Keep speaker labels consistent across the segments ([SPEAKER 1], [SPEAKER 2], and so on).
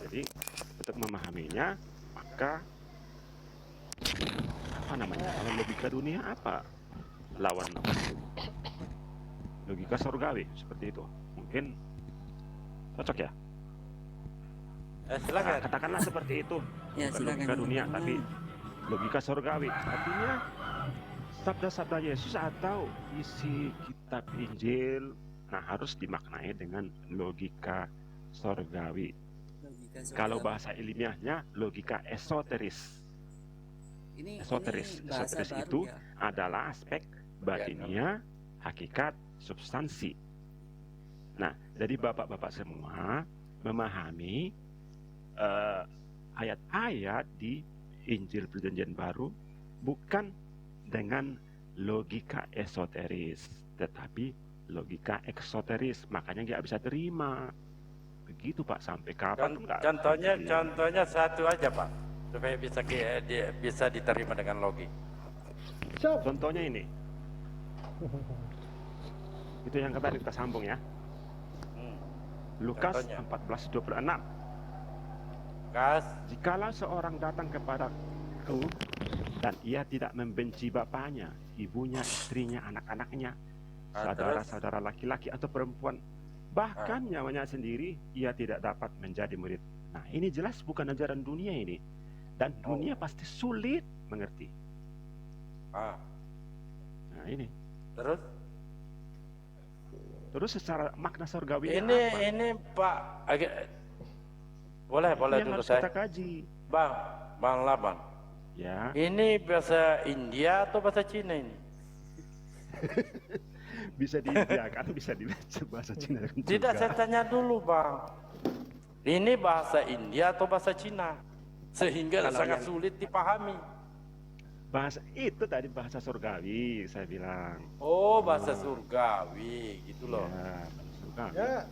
[SPEAKER 1] Jadi untuk memahaminya, maka apa namanya? Kalau logika dunia apa? Lawan logika surgawi seperti itu. Mungkin cocok ya? Nah,
[SPEAKER 2] Silakan.
[SPEAKER 1] katakanlah seperti itu.
[SPEAKER 3] Ya,
[SPEAKER 1] Bukan
[SPEAKER 3] silakan.
[SPEAKER 1] logika dunia, tapi logika surgawi. Artinya sabda-sabda Yesus atau isi kitab Injil, nah harus dimaknai dengan logika surgawi. Kalau bahasa ilmiahnya logika esoteris. Esoteris itu ya, adalah aspek batinnya, hakikat, substansi. Nah, jadi bapak-bapak semua memahami ayat-ayat di Injil Perjanjian Baru bukan dengan logika esoteris, tetapi logika eksoteris. Makanya nggak bisa terima. Begitu Pak, sampai kapan?
[SPEAKER 2] Contohnya satu aja Pak, supaya bisa diterima dengan logik.
[SPEAKER 1] Contohnya ini. Itu yang kemarin kita sambung ya. Lukas 14:26. Jikalau seorang datang kepadaku dan ia tidak membenci bapaknya, ibunya, istrinya, anak-anaknya, saudara-saudara laki-laki atau perempuan, bahkan nyawanya sendiri, ia tidak dapat menjadi murid. Nah, ini jelas bukan ajaran dunia ini. Dan dunia pasti sulit mengerti. Nah, ini. Terus secara makna surgawi
[SPEAKER 2] ini Pak, boleh dulu saya.
[SPEAKER 1] Kita kaji.
[SPEAKER 2] Bang Laban.
[SPEAKER 1] Ya.
[SPEAKER 2] Ini bahasa India atau bahasa Cina ini?
[SPEAKER 1] Bisa diindiakan, bisa dibaca bahasa Cina juga.
[SPEAKER 2] Tidak, saya tanya dulu Bang. Ini bahasa India atau bahasa Cina? Sehingga sangat sulit dipahami.
[SPEAKER 1] Bahasa itu tadi bahasa surgawi, saya bilang.
[SPEAKER 2] Oh, bahasa surgawi, gitu loh.
[SPEAKER 1] Ya, bahasa surgawi.
[SPEAKER 2] Ya.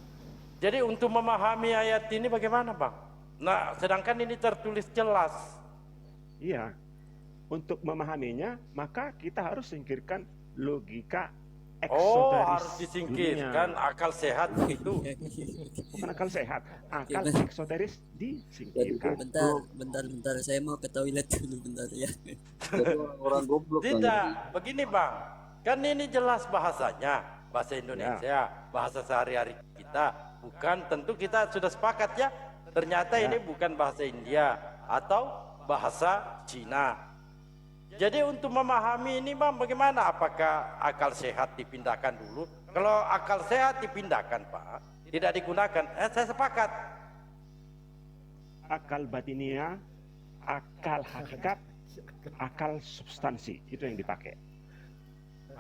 [SPEAKER 2] Jadi untuk memahami ayat ini bagaimana Bang? Nah, sedangkan ini tertulis jelas.
[SPEAKER 1] Iya. Untuk memahaminya, maka kita harus singkirkan logika eksoteris.
[SPEAKER 2] Harus disingkirkan dunia. Akal sehat itu.
[SPEAKER 1] Bukan akal sehat, akal eksoteris disingkirkan.
[SPEAKER 3] Bentar, saya mau ke toilet dulu bentar ya.
[SPEAKER 4] Orang goblok.
[SPEAKER 2] Tidak, begini Bang. Kan ini jelas bahasanya, bahasa Indonesia, bahasa sehari-hari kita. Bukan, tentu kita sudah sepakat ya. Ternyata ini bukan bahasa India atau bahasa Cina. Jadi untuk memahami ini Bang, bagaimana? Apakah akal sehat dipindahkan dulu? Kalau akal sehat dipindahkan Pak, tidak digunakan, saya sepakat.
[SPEAKER 1] Akal batinia, akal hakikat, akal substansi, itu yang dipakai.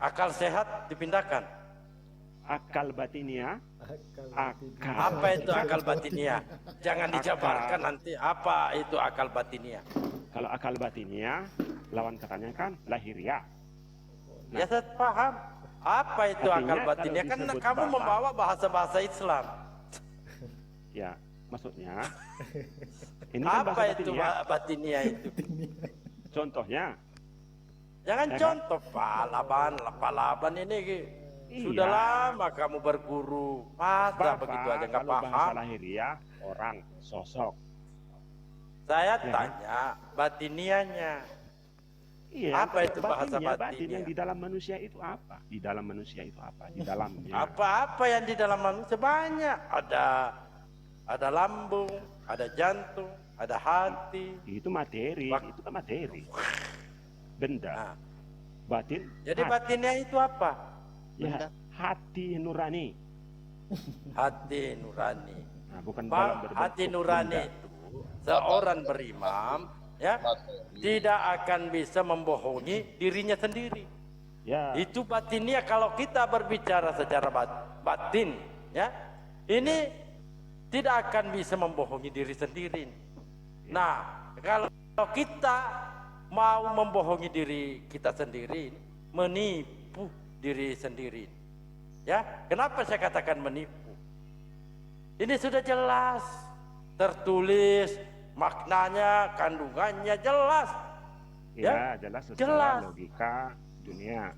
[SPEAKER 2] Akal sehat dipindahkan.
[SPEAKER 1] Akal batinia,
[SPEAKER 2] apa itu akal batinia? Jangan dijabarkan nanti apa itu akal batinia.
[SPEAKER 1] Kalau akal batinia, lawan katanya kan lahiriah.
[SPEAKER 2] Nah, ya saya paham. Apa itu akal batinia? Kan kamu membawa bahasa-bahasa Islam.
[SPEAKER 1] Ya, maksudnya ini kan
[SPEAKER 2] apa itu batinia itu?
[SPEAKER 1] Contohnya.
[SPEAKER 2] Jangan contoh Pak Laban ini. Sudah lama kamu berguru, masa begitu aja nggak paham?
[SPEAKER 1] Bahasa lahiriah, orang, sosok.
[SPEAKER 2] Saya tanya batinianya.
[SPEAKER 1] Iya,
[SPEAKER 2] apa itu bahasa
[SPEAKER 1] batin yang di dalam manusia itu apa? Di dalam manusia itu apa? Di dalamnya.
[SPEAKER 2] Apa yang di dalam manusia banyak. Ada lambung, ada jantung, ada hati.
[SPEAKER 1] Itu materi, itu kan materi. Benda. Batin.
[SPEAKER 2] Jadi batinnya itu apa?
[SPEAKER 1] Ya, hati nurani.
[SPEAKER 2] Hati nurani.
[SPEAKER 1] Nah, bukan
[SPEAKER 2] hati nurani itu seorang berimam ya tidak akan bisa membohongi dirinya sendiri. Ya. Itu batinnya. Kalau kita berbicara secara batin ya, ini tidak akan bisa membohongi diri sendiri. Nah, kalau kita mau membohongi diri kita sendiri, menipu diri sendiri. Ya, kenapa saya katakan menipu? Ini sudah jelas, tertulis, maknanya, kandungannya jelas.
[SPEAKER 1] Ya, jelas secara logika dunia.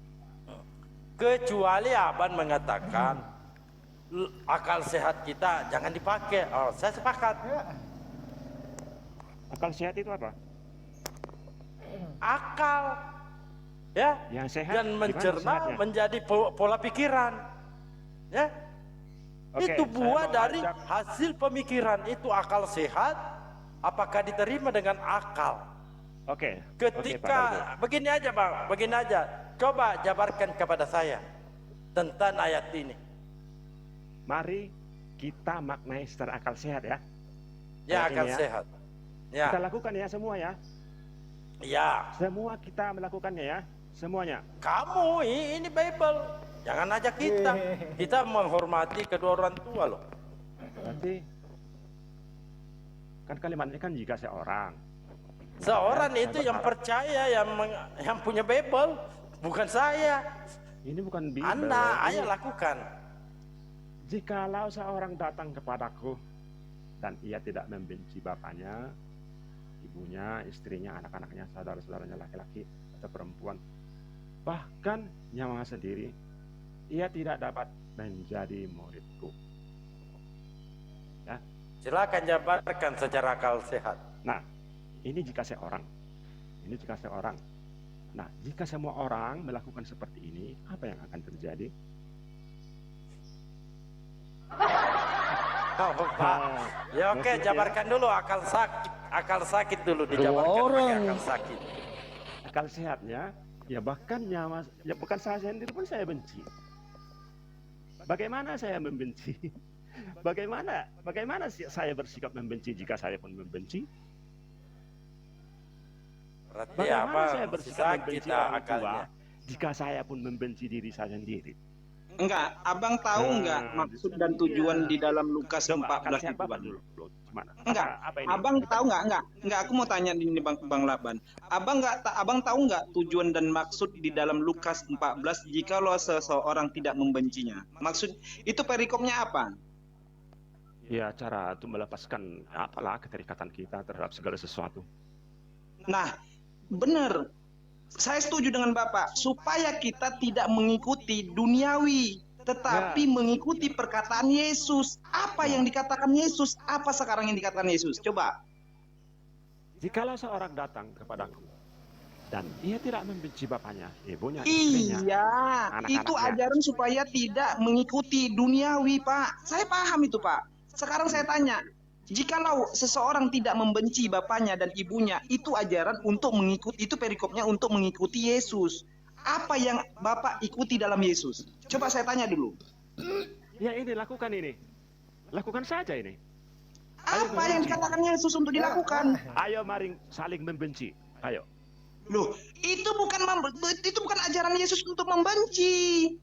[SPEAKER 2] Kecuali Aban mengatakan akal sehat kita jangan dipakai. Oh, saya sepakat.
[SPEAKER 1] Akal sehat itu apa?
[SPEAKER 2] Akal, ya,
[SPEAKER 1] Yang sehat
[SPEAKER 2] dan
[SPEAKER 1] gimana
[SPEAKER 2] mencerna
[SPEAKER 1] sehatnya?
[SPEAKER 2] menjadi pola pikiran, ya.
[SPEAKER 1] Oke,
[SPEAKER 2] Itu
[SPEAKER 1] saya
[SPEAKER 2] buah
[SPEAKER 1] mau
[SPEAKER 2] dari
[SPEAKER 1] ajak-
[SPEAKER 2] hasil pemikiran. Itu akal sehat. Apakah diterima dengan akal?
[SPEAKER 1] Oke, Pak
[SPEAKER 2] Ketika
[SPEAKER 1] Dargo.
[SPEAKER 2] begini aja bang, begini aja. Coba jabarkan kepada saya tentang ayat ini.
[SPEAKER 1] Mari kita maknai secara akal sehat ya.
[SPEAKER 2] Ya,
[SPEAKER 1] Ayat
[SPEAKER 2] akal
[SPEAKER 1] ini ya.
[SPEAKER 2] sehat. Ya,
[SPEAKER 1] Kita lakukan ya semua ya.
[SPEAKER 2] ya.
[SPEAKER 1] Semua kita melakukannya ya. Semuanya.
[SPEAKER 2] Kamu ini Bible. Jangan ajak kita. Kita menghormati kedua orang tua loh.
[SPEAKER 1] Berarti kan kalimatnya kan jika seorang.
[SPEAKER 2] Seorang
[SPEAKER 1] Ya,
[SPEAKER 2] itu
[SPEAKER 1] saya
[SPEAKER 2] yang
[SPEAKER 1] berharap.
[SPEAKER 2] percaya, yang punya Bible, bukan saya.
[SPEAKER 1] Ini bukan Bible.
[SPEAKER 2] Anda,
[SPEAKER 1] Ini,
[SPEAKER 2] ayah lakukan.
[SPEAKER 1] jikalau seorang datang kepadaku dan ia tidak membenci bapaknya, ibunya, istrinya, anak-anaknya, saudara-saudaranya laki-laki atau perempuan, bahkan nyawanya sendiri, ia tidak dapat menjadi muridku. Ya.
[SPEAKER 2] Silakan jabarkan secara akal sehat.
[SPEAKER 1] Nah, ini jika seorang. Ini jika seorang. Nah, jika semua orang melakukan seperti ini, apa yang akan terjadi?
[SPEAKER 2] Oh, Pak. Ya oke,
[SPEAKER 1] maksudnya-
[SPEAKER 2] jabarkan dulu akal sakit dulu dijabarkan pakai akal sakit.
[SPEAKER 1] Akal sehatnya, ya bahkan nyawa, ya bukan saya sendiri pun saya benci. Bagaimana saya membenci? Bagaimana saya bersikap membenci jika saya pun membenci?
[SPEAKER 2] Berarti
[SPEAKER 1] Bagaimana
[SPEAKER 2] apa?
[SPEAKER 1] saya
[SPEAKER 2] Si
[SPEAKER 1] bersikap
[SPEAKER 2] sakit
[SPEAKER 1] membenci
[SPEAKER 2] lah
[SPEAKER 1] orang tua
[SPEAKER 2] akalnya.
[SPEAKER 1] jika saya pun membenci diri saya sendiri?
[SPEAKER 5] Enggak, abang tahu enggak maksud dan tujuan di dalam Lukas
[SPEAKER 1] Coba akal
[SPEAKER 5] 14
[SPEAKER 1] sehat
[SPEAKER 5] itu,
[SPEAKER 1] Bapak
[SPEAKER 5] Bang?
[SPEAKER 1] dulu. Gimana?
[SPEAKER 5] Enggak,
[SPEAKER 1] Apa ini?
[SPEAKER 5] abang tahu enggak, aku mau tanya ini Bang Laban. Abang tahu enggak tujuan dan maksud di dalam Lukas 14 jikalau seseorang tidak membencinya? Maksud itu perikopnya apa?
[SPEAKER 1] Ya, cara untuk melepaskan apalah keterikatan kita terhadap segala sesuatu.
[SPEAKER 5] Nah, benar. Saya setuju dengan Bapak supaya kita tidak mengikuti duniawi tetapi mengikuti perkataan Yesus. Apa yang dikatakan Yesus? Apa sekarang yang dikatakan Yesus? Coba.
[SPEAKER 1] Jikalau seorang datang kepadaku dan ia tidak membenci bapaknya, ibunya, istrinya,
[SPEAKER 5] Iya,
[SPEAKER 1] anak-anaknya.
[SPEAKER 5] itu ajaran supaya tidak mengikuti duniawi, Pak. Saya paham itu, Pak. Sekarang saya tanya, jikalau seseorang tidak membenci bapaknya dan ibunya, itu ajaran untuk mengikuti, itu perikopnya untuk mengikuti Yesus. Apa yang Bapak ikuti dalam Yesus? Coba saya tanya dulu.
[SPEAKER 1] Ya ini, lakukan ini. Lakukan saja ini.
[SPEAKER 5] Apa yang dikatakan Yesus untuk dilakukan?
[SPEAKER 1] Ayo mari saling membenci. Ayo.
[SPEAKER 5] Loh, itu bukan ajaran Yesus untuk membenci.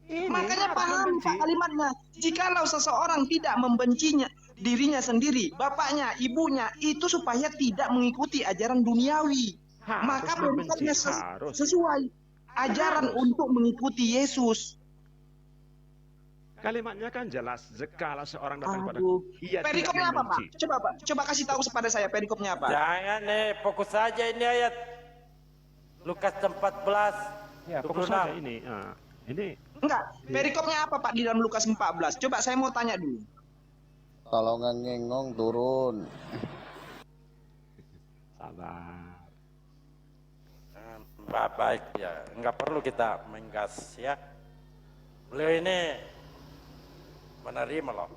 [SPEAKER 5] Makanya
[SPEAKER 1] harus
[SPEAKER 5] paham
[SPEAKER 1] membenci.
[SPEAKER 5] Pak kalimatnya. Jikalau seseorang tidak membencinya dirinya sendiri, bapaknya, ibunya, itu supaya tidak mengikuti ajaran duniawi.
[SPEAKER 1] Harus
[SPEAKER 5] Maka
[SPEAKER 1] membenci,
[SPEAKER 5] perikopnya
[SPEAKER 1] harus.
[SPEAKER 5] sesuai ajaran untuk mengikuti Yesus.
[SPEAKER 1] Kalimatnya kan jelas. Jikalau seorang datang
[SPEAKER 5] Aduh.
[SPEAKER 1] kepadaku, ia tidak
[SPEAKER 5] Perikopnya apa, Pak?
[SPEAKER 1] membenci.
[SPEAKER 5] Coba, Pak. Coba kasih tahu kepada saya perikopnya apa.
[SPEAKER 2] Jangan fokus saja ini ayat Lukas 14.
[SPEAKER 1] Ya, fokus
[SPEAKER 2] 26.
[SPEAKER 1] saja ini. Nah, ini
[SPEAKER 5] Enggak, perikopnya apa, Pak, di dalam Lukas 14? Coba saya mau tanya dulu.
[SPEAKER 4] Kalau nggak ngengong turun.
[SPEAKER 1] sabar.
[SPEAKER 2] Baik ya, nggak perlu kita menggas ya. Beliau ini menerima loh.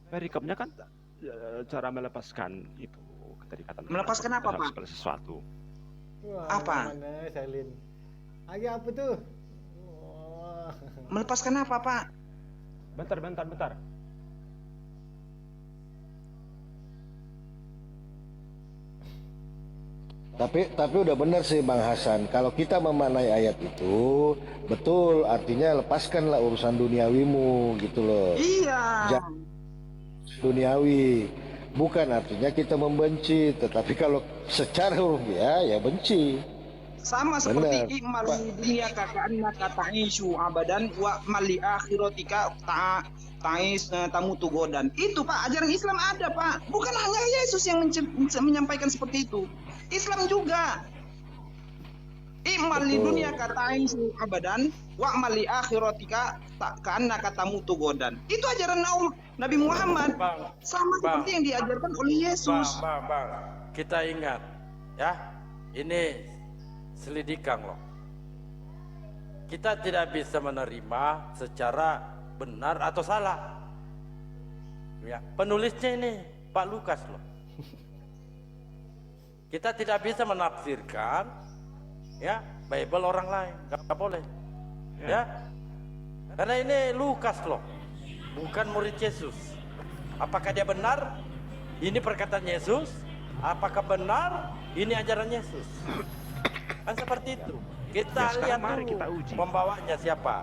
[SPEAKER 1] Perikopnya kan cara melepaskan itu keterikatan.
[SPEAKER 5] Melepaskan apa,
[SPEAKER 1] terhadap
[SPEAKER 5] Pak?
[SPEAKER 1] segala sesuatu.
[SPEAKER 6] Wah,
[SPEAKER 5] Apa?
[SPEAKER 6] Mana Salin? Agak apa tuh? Wah.
[SPEAKER 5] Melepaskan apa, Pak?
[SPEAKER 1] Bentar.
[SPEAKER 7] Tapi udah benar sih Bang Hasan. Kalau kita memanai ayat itu betul, artinya lepaskanlah urusan duniawimu gitu loh.
[SPEAKER 5] Iya.
[SPEAKER 7] Duniawi bukan artinya kita membenci, tetapi kalau secara rupiah ya benci.
[SPEAKER 5] Sama
[SPEAKER 7] Benar,
[SPEAKER 5] seperti mali dunia kakaknya kata isu abadan wa mali akhirotika ta'is tamu tugodan. Itu Pak, ajaran Islam ada Pak. Bukan hanya Yesus yang menyampaikan seperti itu. Islam juga. I'mal li
[SPEAKER 7] Betul.
[SPEAKER 5] dunia katain abadan, wa'mal li akhiratika tak kana katamu godan. Itu ajaran Nabi Muhammad.
[SPEAKER 2] Bang,
[SPEAKER 5] Sama
[SPEAKER 2] Bang.
[SPEAKER 5] seperti yang diajarkan oleh Yesus.
[SPEAKER 2] Bang, kita ingat ya, ini selidikan loh. Kita tidak bisa menerima secara benar atau salah. Ya, penulisnya ini Pak Lukas loh. Kita tidak bisa menafsirkan ya Bible orang lain, nggak boleh. Ya, karena ini Lukas loh, bukan murid Yesus. Apakah dia benar? Ini perkataan Yesus. Apakah benar? Ini ajaran Yesus. Kan seperti itu. Kita
[SPEAKER 1] Ya, sekarang
[SPEAKER 2] lihat
[SPEAKER 1] mari
[SPEAKER 2] dulu
[SPEAKER 1] kita uji.
[SPEAKER 2] pembawanya siapa.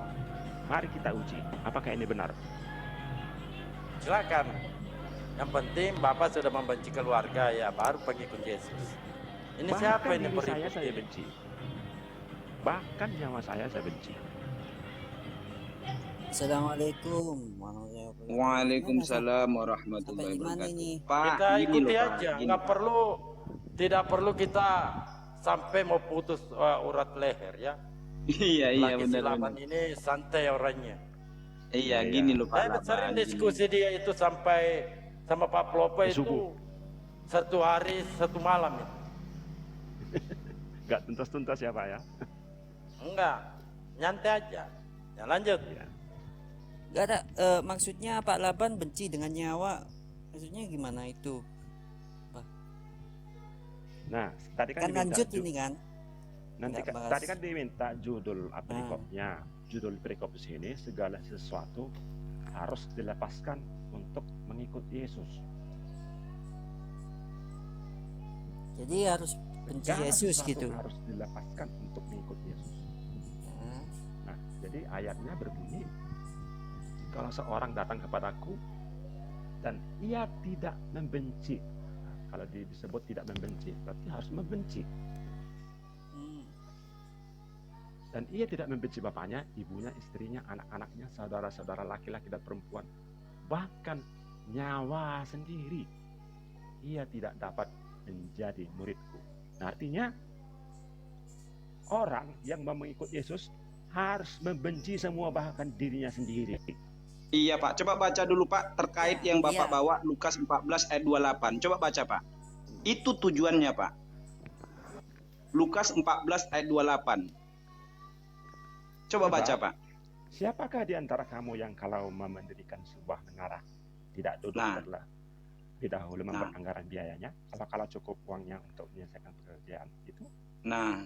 [SPEAKER 1] Mari kita uji, apakah ini benar?
[SPEAKER 2] Silakan. Yang penting Bapak sudah membenci keluarga ya, baru pengikut Yesus. Ini
[SPEAKER 1] Bahkan
[SPEAKER 2] siapa ini
[SPEAKER 1] diri saya
[SPEAKER 2] pengikut ini?
[SPEAKER 1] benci. Bahkan nyawa saya benci.
[SPEAKER 3] Assalamualaikum warahmatullahi wabarakatuh.
[SPEAKER 5] Waalaikumsalam
[SPEAKER 3] Sampai
[SPEAKER 5] warahmatullahi
[SPEAKER 3] di mana ini?
[SPEAKER 5] wabarakatuh. Pak,
[SPEAKER 2] Kita
[SPEAKER 5] gini
[SPEAKER 2] ikuti
[SPEAKER 5] loh, Pak,
[SPEAKER 2] aja,
[SPEAKER 5] gini,
[SPEAKER 2] nggak
[SPEAKER 5] Pak.
[SPEAKER 2] perlu, tidak perlu kita sampai mau putus urat leher ya.
[SPEAKER 5] Iya, iya
[SPEAKER 2] Laki
[SPEAKER 5] benar.
[SPEAKER 2] silaman ini santai orangnya.
[SPEAKER 5] Iya, gini loh Pak.
[SPEAKER 2] Saya
[SPEAKER 5] Laban,
[SPEAKER 2] sering
[SPEAKER 5] gini.
[SPEAKER 2] diskusi dia itu sampai sama Pak Plopo itu
[SPEAKER 1] Subuh.
[SPEAKER 2] 1 hari 1 malam itu.
[SPEAKER 1] Nggak tuntas-tuntas ya Pak ya?
[SPEAKER 2] Enggak, nyantai aja. Ya lanjut.
[SPEAKER 1] Ya.
[SPEAKER 3] Gak ada maksudnya Pak Laban benci dengan nyawa. Maksudnya gimana itu?
[SPEAKER 1] Nah, tadi kan
[SPEAKER 3] Kan
[SPEAKER 1] diminta
[SPEAKER 3] lanjut ini kan.
[SPEAKER 1] nanti
[SPEAKER 3] nggak bahas.
[SPEAKER 1] tadi kan diminta judul perikopnya. Judul perikop di sini segala sesuatu harus dilepaskan untuk mengikut Yesus.
[SPEAKER 3] Jadi harus benci
[SPEAKER 1] Segala
[SPEAKER 3] Yesus
[SPEAKER 1] sesuatu
[SPEAKER 3] gitu.
[SPEAKER 1] harus dilepaskan untuk mengikut Yesus.
[SPEAKER 3] Nah,
[SPEAKER 1] Nah, jadi ayatnya berbunyi, kalau seorang datang kepadaku dan ia tidak membenci. Nah, kalau disebut tidak membenci, berarti harus membenci.
[SPEAKER 3] hmm.
[SPEAKER 1] Dan ia tidak membenci bapaknya, ibunya, istrinya, anak-anaknya, saudara-saudara laki-laki dan perempuan, bahkan nyawa sendiri, ia tidak dapat menjadi muridku. Nah, artinya orang yang mau mengikut Yesus harus membenci semua, bahkan dirinya sendiri.
[SPEAKER 5] Iya Pak, coba baca dulu Pak terkait yang Bapak
[SPEAKER 3] Iya.
[SPEAKER 5] bawa Lukas 14 ayat 28. Coba baca Pak. Itu tujuannya Pak. Lukas 14 ayat 28. Coba baca Pak.
[SPEAKER 1] Siapakah di antara kamu yang kalau mendirikan sebuah menara tidak duduk
[SPEAKER 5] Nah.
[SPEAKER 1] terlebih dahulu membuat anggaran biayanya? Kalau cukup uangnya untuk menyelesaikan pekerjaan itu,
[SPEAKER 5] Nah,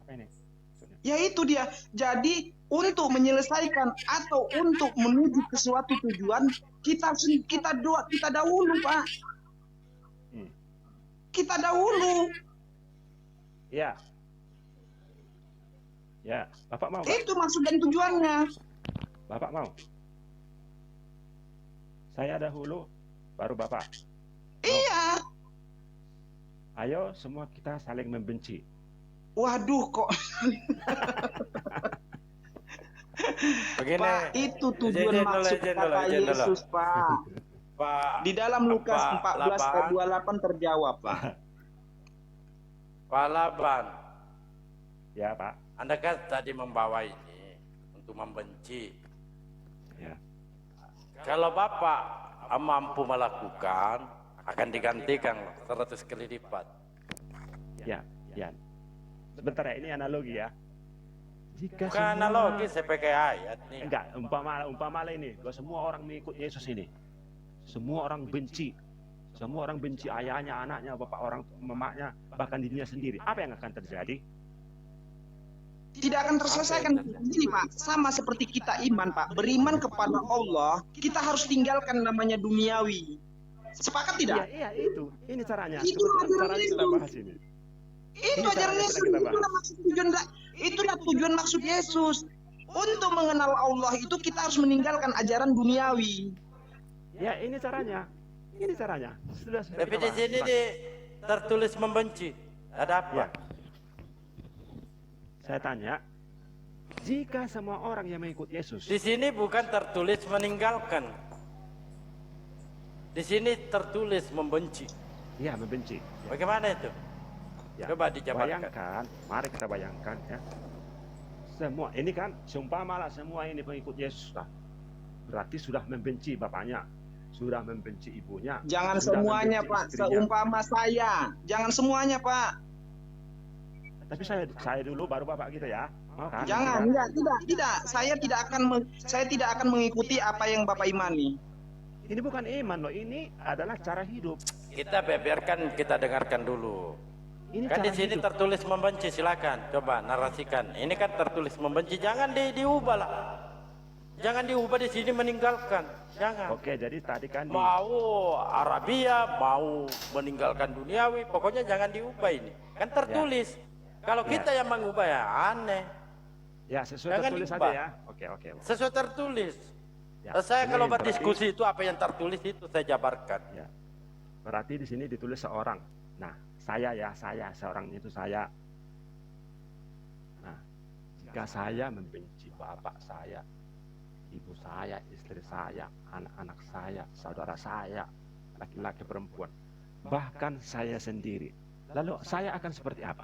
[SPEAKER 1] apa ini? Maksudnya?
[SPEAKER 5] ya itu dia. Jadi untuk menyelesaikan atau untuk menuju ke suatu tujuan kita dahulu Pak.
[SPEAKER 1] Hmm.
[SPEAKER 5] Kita dahulu.
[SPEAKER 1] Ya, ya, Bapak mau? Pak?
[SPEAKER 5] Itu maksud dan tujuannya.
[SPEAKER 1] Bapak mau? Saya dahulu, baru Bapak.
[SPEAKER 5] Iya.
[SPEAKER 1] Ayo semua kita saling membenci.
[SPEAKER 5] Waduh kok.
[SPEAKER 2] Begini.
[SPEAKER 5] Pak, itu tujuan
[SPEAKER 2] Izin dulu,
[SPEAKER 5] maksud
[SPEAKER 2] izin
[SPEAKER 5] kata
[SPEAKER 2] dulu, izin dulu.
[SPEAKER 5] Yesus, Pak.
[SPEAKER 2] Pak,
[SPEAKER 5] Di dalam Lukas
[SPEAKER 2] Pak
[SPEAKER 5] 14 ayat
[SPEAKER 2] Laban.
[SPEAKER 5] 28 terjawab, Pak.
[SPEAKER 2] Pak Laban,
[SPEAKER 1] Ya Pak.
[SPEAKER 2] Anda kan tadi membawa ini untuk membenci.
[SPEAKER 1] Ya.
[SPEAKER 2] Kalau Bapak mampu melakukan, akan digantikan 100 kali lipat.
[SPEAKER 1] Ya, ya. Sebentar ya, ini analogi ya. Jika
[SPEAKER 2] Bukan analogi, saya pakai ayat nih.
[SPEAKER 1] Enggak, umpama ini, kalau semua orang mengikut Yesus ini, semua orang benci, semua orang benci ayahnya, anaknya, bapak orang, mamanya, bahkan dirinya sendiri. Apa yang akan terjadi?
[SPEAKER 5] Tidak akan terselesaikan begini, Pak. Sama seperti kita iman, Pak. Beriman kepada Allah, kita harus tinggalkan namanya duniawi. Sepakat tidak?
[SPEAKER 1] Iya, itu. Ini caranya.
[SPEAKER 5] Itu
[SPEAKER 1] Kebetulan
[SPEAKER 5] ajaran
[SPEAKER 1] caranya kita
[SPEAKER 5] Yesus.
[SPEAKER 1] bahas ini.
[SPEAKER 5] Itu
[SPEAKER 1] Ini
[SPEAKER 5] ajaran
[SPEAKER 1] caranya
[SPEAKER 5] Yesus.
[SPEAKER 1] sedang kita bahas.
[SPEAKER 5] Itulah tujuan maksud Yesus. Untuk mengenal Allah itu kita harus meninggalkan ajaran duniawi.
[SPEAKER 1] Ya, ini caranya. Ini caranya. Sudah
[SPEAKER 2] Tapi
[SPEAKER 1] kita
[SPEAKER 2] di
[SPEAKER 1] bahas.
[SPEAKER 2] sini tertulis membenci. Ada apa?
[SPEAKER 1] Ya. Saya tanya, jika semua orang yang mengikut Yesus,
[SPEAKER 2] Di sini bukan tertulis meninggalkan. Di sini tertulis membenci.
[SPEAKER 1] ya membenci.
[SPEAKER 2] Bagaimana itu?
[SPEAKER 1] Ya,
[SPEAKER 2] Coba dijabarkan.
[SPEAKER 1] bayangkan, mari kita bayangkan ya. Semua ini kan seumpamalah semua ini pengikut Yesus lah. Berarti sudah membenci bapaknya, sudah membenci ibunya.
[SPEAKER 5] Jangan
[SPEAKER 1] sudah
[SPEAKER 5] semuanya
[SPEAKER 1] membenci
[SPEAKER 5] Pak,
[SPEAKER 1] istrinya.
[SPEAKER 5] seumpama saya. Jangan semuanya Pak.
[SPEAKER 1] Tapi saya dulu baru bapak kita ya. Mau kan?
[SPEAKER 5] Jangan,
[SPEAKER 1] Tidak?
[SPEAKER 5] tidak. Saya tidak akan mengikuti apa yang Bapak imani.
[SPEAKER 1] Ini bukan iman loh, ini adalah cara hidup.
[SPEAKER 2] Kita biarkan kita dengarkan dulu.
[SPEAKER 1] Ini
[SPEAKER 2] Kan
[SPEAKER 1] cara
[SPEAKER 2] di sini
[SPEAKER 1] hidup.
[SPEAKER 2] tertulis membenci, silakan coba narasikan. Ini kan tertulis membenci, jangan diubah lah. Jangan diubah di sini meninggalkan. Jangan.
[SPEAKER 1] Oke, jadi tadi kan
[SPEAKER 2] Mau Arabia, mau meninggalkan duniawi, pokoknya jangan diubah ini. Kan tertulis. Kalau
[SPEAKER 1] Ya.
[SPEAKER 2] kita yang mengubah ya aneh.
[SPEAKER 1] ya sesuai
[SPEAKER 2] Jangan
[SPEAKER 1] tertulis
[SPEAKER 2] diubah.
[SPEAKER 1] saja ya. Oke.
[SPEAKER 2] Sesuai tertulis.
[SPEAKER 1] Ya,
[SPEAKER 2] Saya
[SPEAKER 1] ini
[SPEAKER 2] kalau
[SPEAKER 1] berarti-
[SPEAKER 2] berdiskusi itu apa yang tertulis itu saya jabarkan.
[SPEAKER 1] Ya. Berarti di sini ditulis seorang. Nah, saya seorang itu saya. Nah, jika saya membenci bapak saya, ibu saya, istri saya, anak-anak saya, saudara saya, laki-laki perempuan, bahkan saya sendiri, lalu saya akan seperti apa?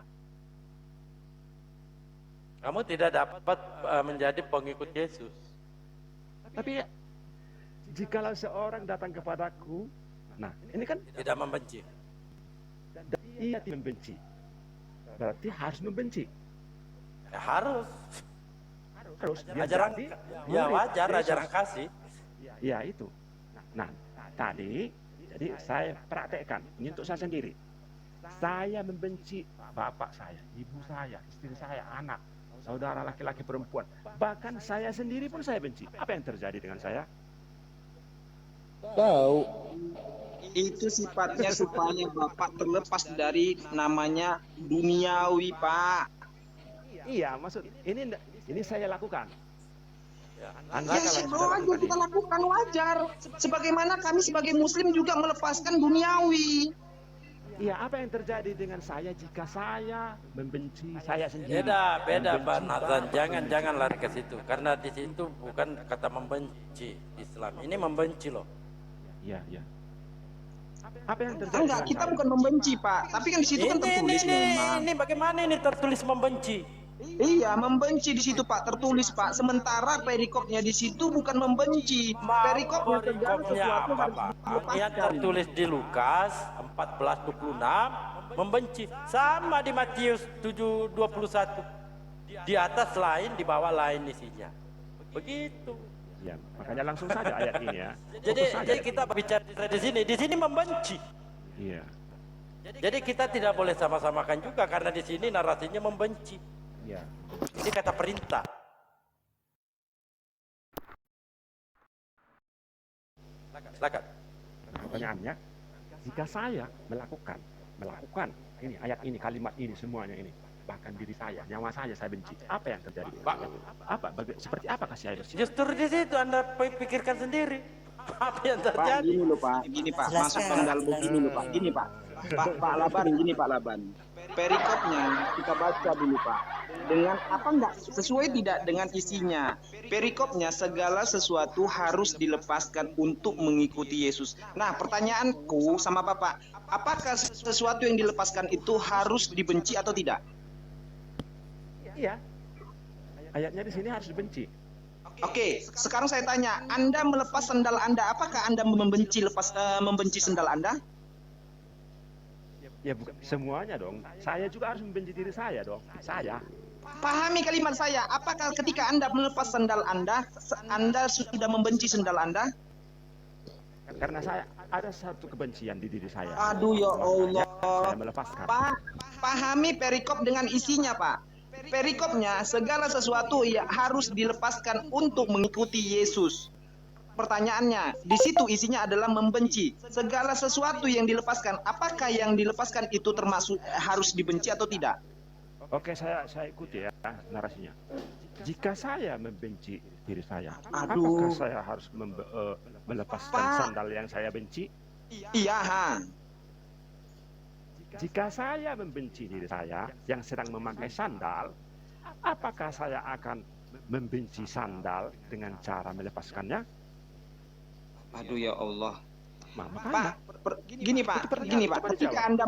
[SPEAKER 2] Kamu tidak dapat menjadi pengikut Yesus.
[SPEAKER 1] Tapi ya, jikalau seorang datang kepadaku, nah ini kan
[SPEAKER 2] Tidak membenci.
[SPEAKER 1] ia membenci, berarti harus membenci.
[SPEAKER 2] Ya, harus.
[SPEAKER 1] Harus. Biar
[SPEAKER 2] Ajaran,
[SPEAKER 1] jadi
[SPEAKER 2] ya
[SPEAKER 1] murid
[SPEAKER 2] wajar
[SPEAKER 1] Yesus.
[SPEAKER 2] ajaran kasih.
[SPEAKER 1] Ya itu. Nah, tadi jadi saya praktekkan ini untuk saya sendiri. Saya membenci bapak saya, ibu saya, istri saya, anak, saudara laki-laki perempuan. Bahkan saya sendiri pun saya benci. Apa yang terjadi dengan saya?
[SPEAKER 7] Tahu.
[SPEAKER 5] Itu sifatnya supaya Bapak terlepas dari namanya duniawi, Pak.
[SPEAKER 1] Iya, maksud ini saya lakukan. Anda
[SPEAKER 5] Yang
[SPEAKER 1] kalau
[SPEAKER 5] itu
[SPEAKER 1] sudah
[SPEAKER 5] aja
[SPEAKER 1] lakukan
[SPEAKER 5] kita
[SPEAKER 1] ini.
[SPEAKER 5] lakukan wajar. Sebagaimana kami sebagai muslim juga melepaskan duniawi.
[SPEAKER 1] Iya, apa yang terjadi dengan saya jika saya membenci saya sendiri?
[SPEAKER 2] Beda
[SPEAKER 1] Membenci
[SPEAKER 2] Pak Nathan.
[SPEAKER 1] bapak,
[SPEAKER 2] Jangan lari ke situ. Karena di situ bukan kata membenci Islam. Ini membenci loh.
[SPEAKER 1] Iya. Apa yang terjadi?
[SPEAKER 5] Enggak,
[SPEAKER 1] dengan
[SPEAKER 5] kita
[SPEAKER 1] saya?
[SPEAKER 5] bukan membenci, Pak. Tapi kan di situ kan tertulis memang.
[SPEAKER 2] Ini bagaimana ini tertulis membenci?
[SPEAKER 5] Iya, membenci di situ, Pak, tertulis, Pak. Sementara perikopnya di situ bukan membenci. Perikopnya segala
[SPEAKER 2] Perikopnya
[SPEAKER 5] sesuatu
[SPEAKER 2] apa
[SPEAKER 5] harus
[SPEAKER 2] Pak?
[SPEAKER 5] dilepaskan.
[SPEAKER 2] Yang tertulis di Lukas 14:26 membenci. Sama di Matius 7:21. Di atas lain, di bawah lain isinya. Begitu.
[SPEAKER 1] Ya, makanya langsung saja ayat ini ya.
[SPEAKER 2] Jadi
[SPEAKER 1] Fokus saja.
[SPEAKER 2] kita bicara di sini membenci.
[SPEAKER 1] Iya.
[SPEAKER 2] Jadi kita tidak boleh sama-samakan juga karena di sini narasinya membenci.
[SPEAKER 1] Iya.
[SPEAKER 2] Ini kata perintah. Silakan.
[SPEAKER 1] Pertanyaannya, jika saya melakukan ini ayat ini, kalimat ini, semuanya ini, bahkan diri saya, nyawa saya benci, apa yang terjadi? Seperti apakah saya bersih?
[SPEAKER 2] Justru di situ Anda pikirkan sendiri. Apa yang
[SPEAKER 5] Pak,
[SPEAKER 2] terjadi?
[SPEAKER 5] gini loh, Pak. Gini, Pak. Masuk ke dalam begini loh, Pak. Gini, Pak. Pak Laban, gini, Pak Laban. Perikopnya kita baca dulu, Pak. Dengan apa enggak sesuai tidak dengan isinya. Perikopnya segala sesuatu harus dilepaskan untuk mengikuti Yesus. Nah, pertanyaanku sama Bapak, apakah sesuatu yang dilepaskan itu harus dibenci atau tidak?
[SPEAKER 1] Iya. Ayatnya di sini harus dibenci.
[SPEAKER 5] Oke, sekarang saya tanya, Anda melepas sendal Anda, apakah Anda membenci sendal Anda?
[SPEAKER 1] Ya bukan semuanya dong. Saya juga harus membenci diri saya dong. Saya.
[SPEAKER 5] Pahami kalimat saya, apakah ketika Anda melepas sendal Anda sudah membenci sendal Anda?
[SPEAKER 1] Karena saya ada satu kebencian di diri saya.
[SPEAKER 5] Aduh ya Allah.
[SPEAKER 1] Saya melepaskan.
[SPEAKER 5] Pak, pahami perikop dengan isinya, Pak. Perikopnya segala sesuatu ya harus dilepaskan untuk mengikuti Yesus. Pertanyaannya, di situ isinya adalah membenci. Segala sesuatu yang dilepaskan, apakah yang dilepaskan itu termasuk harus dibenci atau tidak?
[SPEAKER 1] Oke, saya ikuti ya narasinya. Jika saya membenci diri saya,
[SPEAKER 5] Aduh.
[SPEAKER 1] apakah saya harus melepaskan
[SPEAKER 5] Pak.
[SPEAKER 1] sandal yang saya benci?
[SPEAKER 5] Iya, ha.
[SPEAKER 1] Jika saya membenci diri saya yang sedang memakai sandal, apakah saya akan membenci sandal dengan cara melepaskannya?
[SPEAKER 5] Aduh ya Allah.
[SPEAKER 1] Makanya.
[SPEAKER 5] Gini Pak, ketika Anda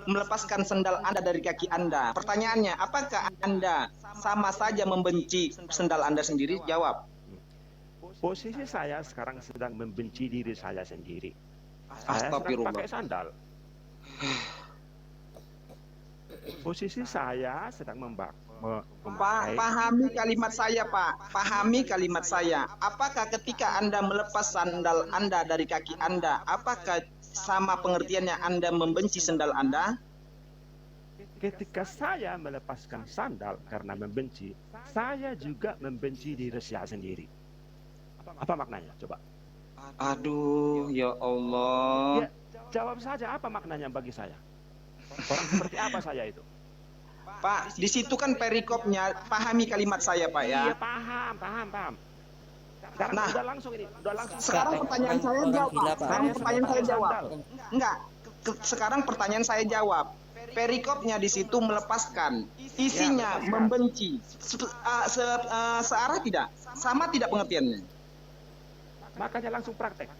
[SPEAKER 5] melepaskan sendal Anda dari kaki Anda, pertanyaannya, apakah Anda sama saja membenci sendal Anda sendiri? Jawab.
[SPEAKER 1] Posisi saya sekarang sedang membenci diri saya sendiri. Saya sedang
[SPEAKER 5] Astagfirullah.
[SPEAKER 1] pakai sandal. Posisi saya sedang memakai.
[SPEAKER 5] Pahami kalimat saya, Pak. Pahami kalimat saya. Apakah ketika Anda melepas sandal Anda dari kaki Anda, apakah sama pengertiannya Anda membenci sandal Anda?
[SPEAKER 1] Ketika saya melepaskan sandal karena membenci, saya juga membenci diri saya sendiri. Apa maknanya? Coba.
[SPEAKER 5] Aduh, ya Allah.
[SPEAKER 1] Ya, jawab saja apa maknanya bagi saya. Orang seperti apa saya itu?
[SPEAKER 5] Pak, di situ kan perikopnya. Pahami kalimat saya, Pak ya.
[SPEAKER 1] Iya, paham. Sekarang
[SPEAKER 5] Nah,
[SPEAKER 1] udah langsung.
[SPEAKER 5] Sekarang pertanyaan saya
[SPEAKER 3] Orang
[SPEAKER 5] jawab.
[SPEAKER 3] gila, Pak.
[SPEAKER 5] Sekarang pertanyaan saya jawab.
[SPEAKER 1] Sandal.
[SPEAKER 5] Enggak. Sekarang pertanyaan saya jawab. Perikopnya di situ melepaskan. Isinya
[SPEAKER 1] Ya, melepaskan.
[SPEAKER 5] membenci. Searah tidak? Sama tidak pengertiannya?
[SPEAKER 1] Makanya langsung praktek.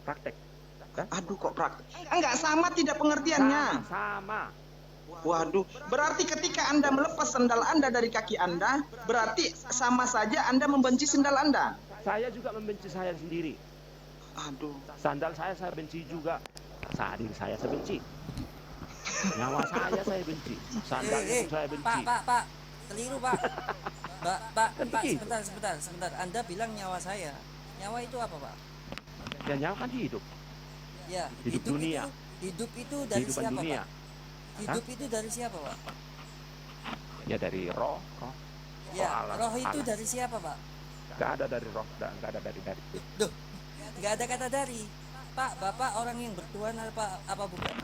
[SPEAKER 5] Aduh, kok praktek? Enggak, sama tidak pengertiannya?
[SPEAKER 1] Sama.
[SPEAKER 5] Waduh, berarti ketika Anda melepas sandal Anda dari kaki Anda, berarti sama saja Anda membenci sandal Anda.
[SPEAKER 1] Saya juga membenci saya sendiri.
[SPEAKER 5] Aduh.
[SPEAKER 1] Sandal saya benci juga. Diri saya benci. Nyawa saya benci. Sandal itu saya benci.
[SPEAKER 3] Pak, keliru Pak. Pak,
[SPEAKER 1] begitu.
[SPEAKER 3] sebentar. Anda bilang nyawa saya. Nyawa itu apa Pak?
[SPEAKER 1] Ya, nyawa kan hidup.
[SPEAKER 3] Ya,
[SPEAKER 1] Hidup dunia.
[SPEAKER 3] Hidup itu dari
[SPEAKER 1] Kehidupan
[SPEAKER 3] siapa
[SPEAKER 1] dunia.
[SPEAKER 3] Pak? Hidup itu dari siapa Pak?
[SPEAKER 1] Ya dari roh.
[SPEAKER 3] Ya,
[SPEAKER 1] alam.
[SPEAKER 3] roh itu dari siapa Pak?
[SPEAKER 1] Gak ada dari roh, gak ada dari.
[SPEAKER 3] Duh, nggak ada kata dari. Pak, Bapak orang yang bertuhan apa bukan?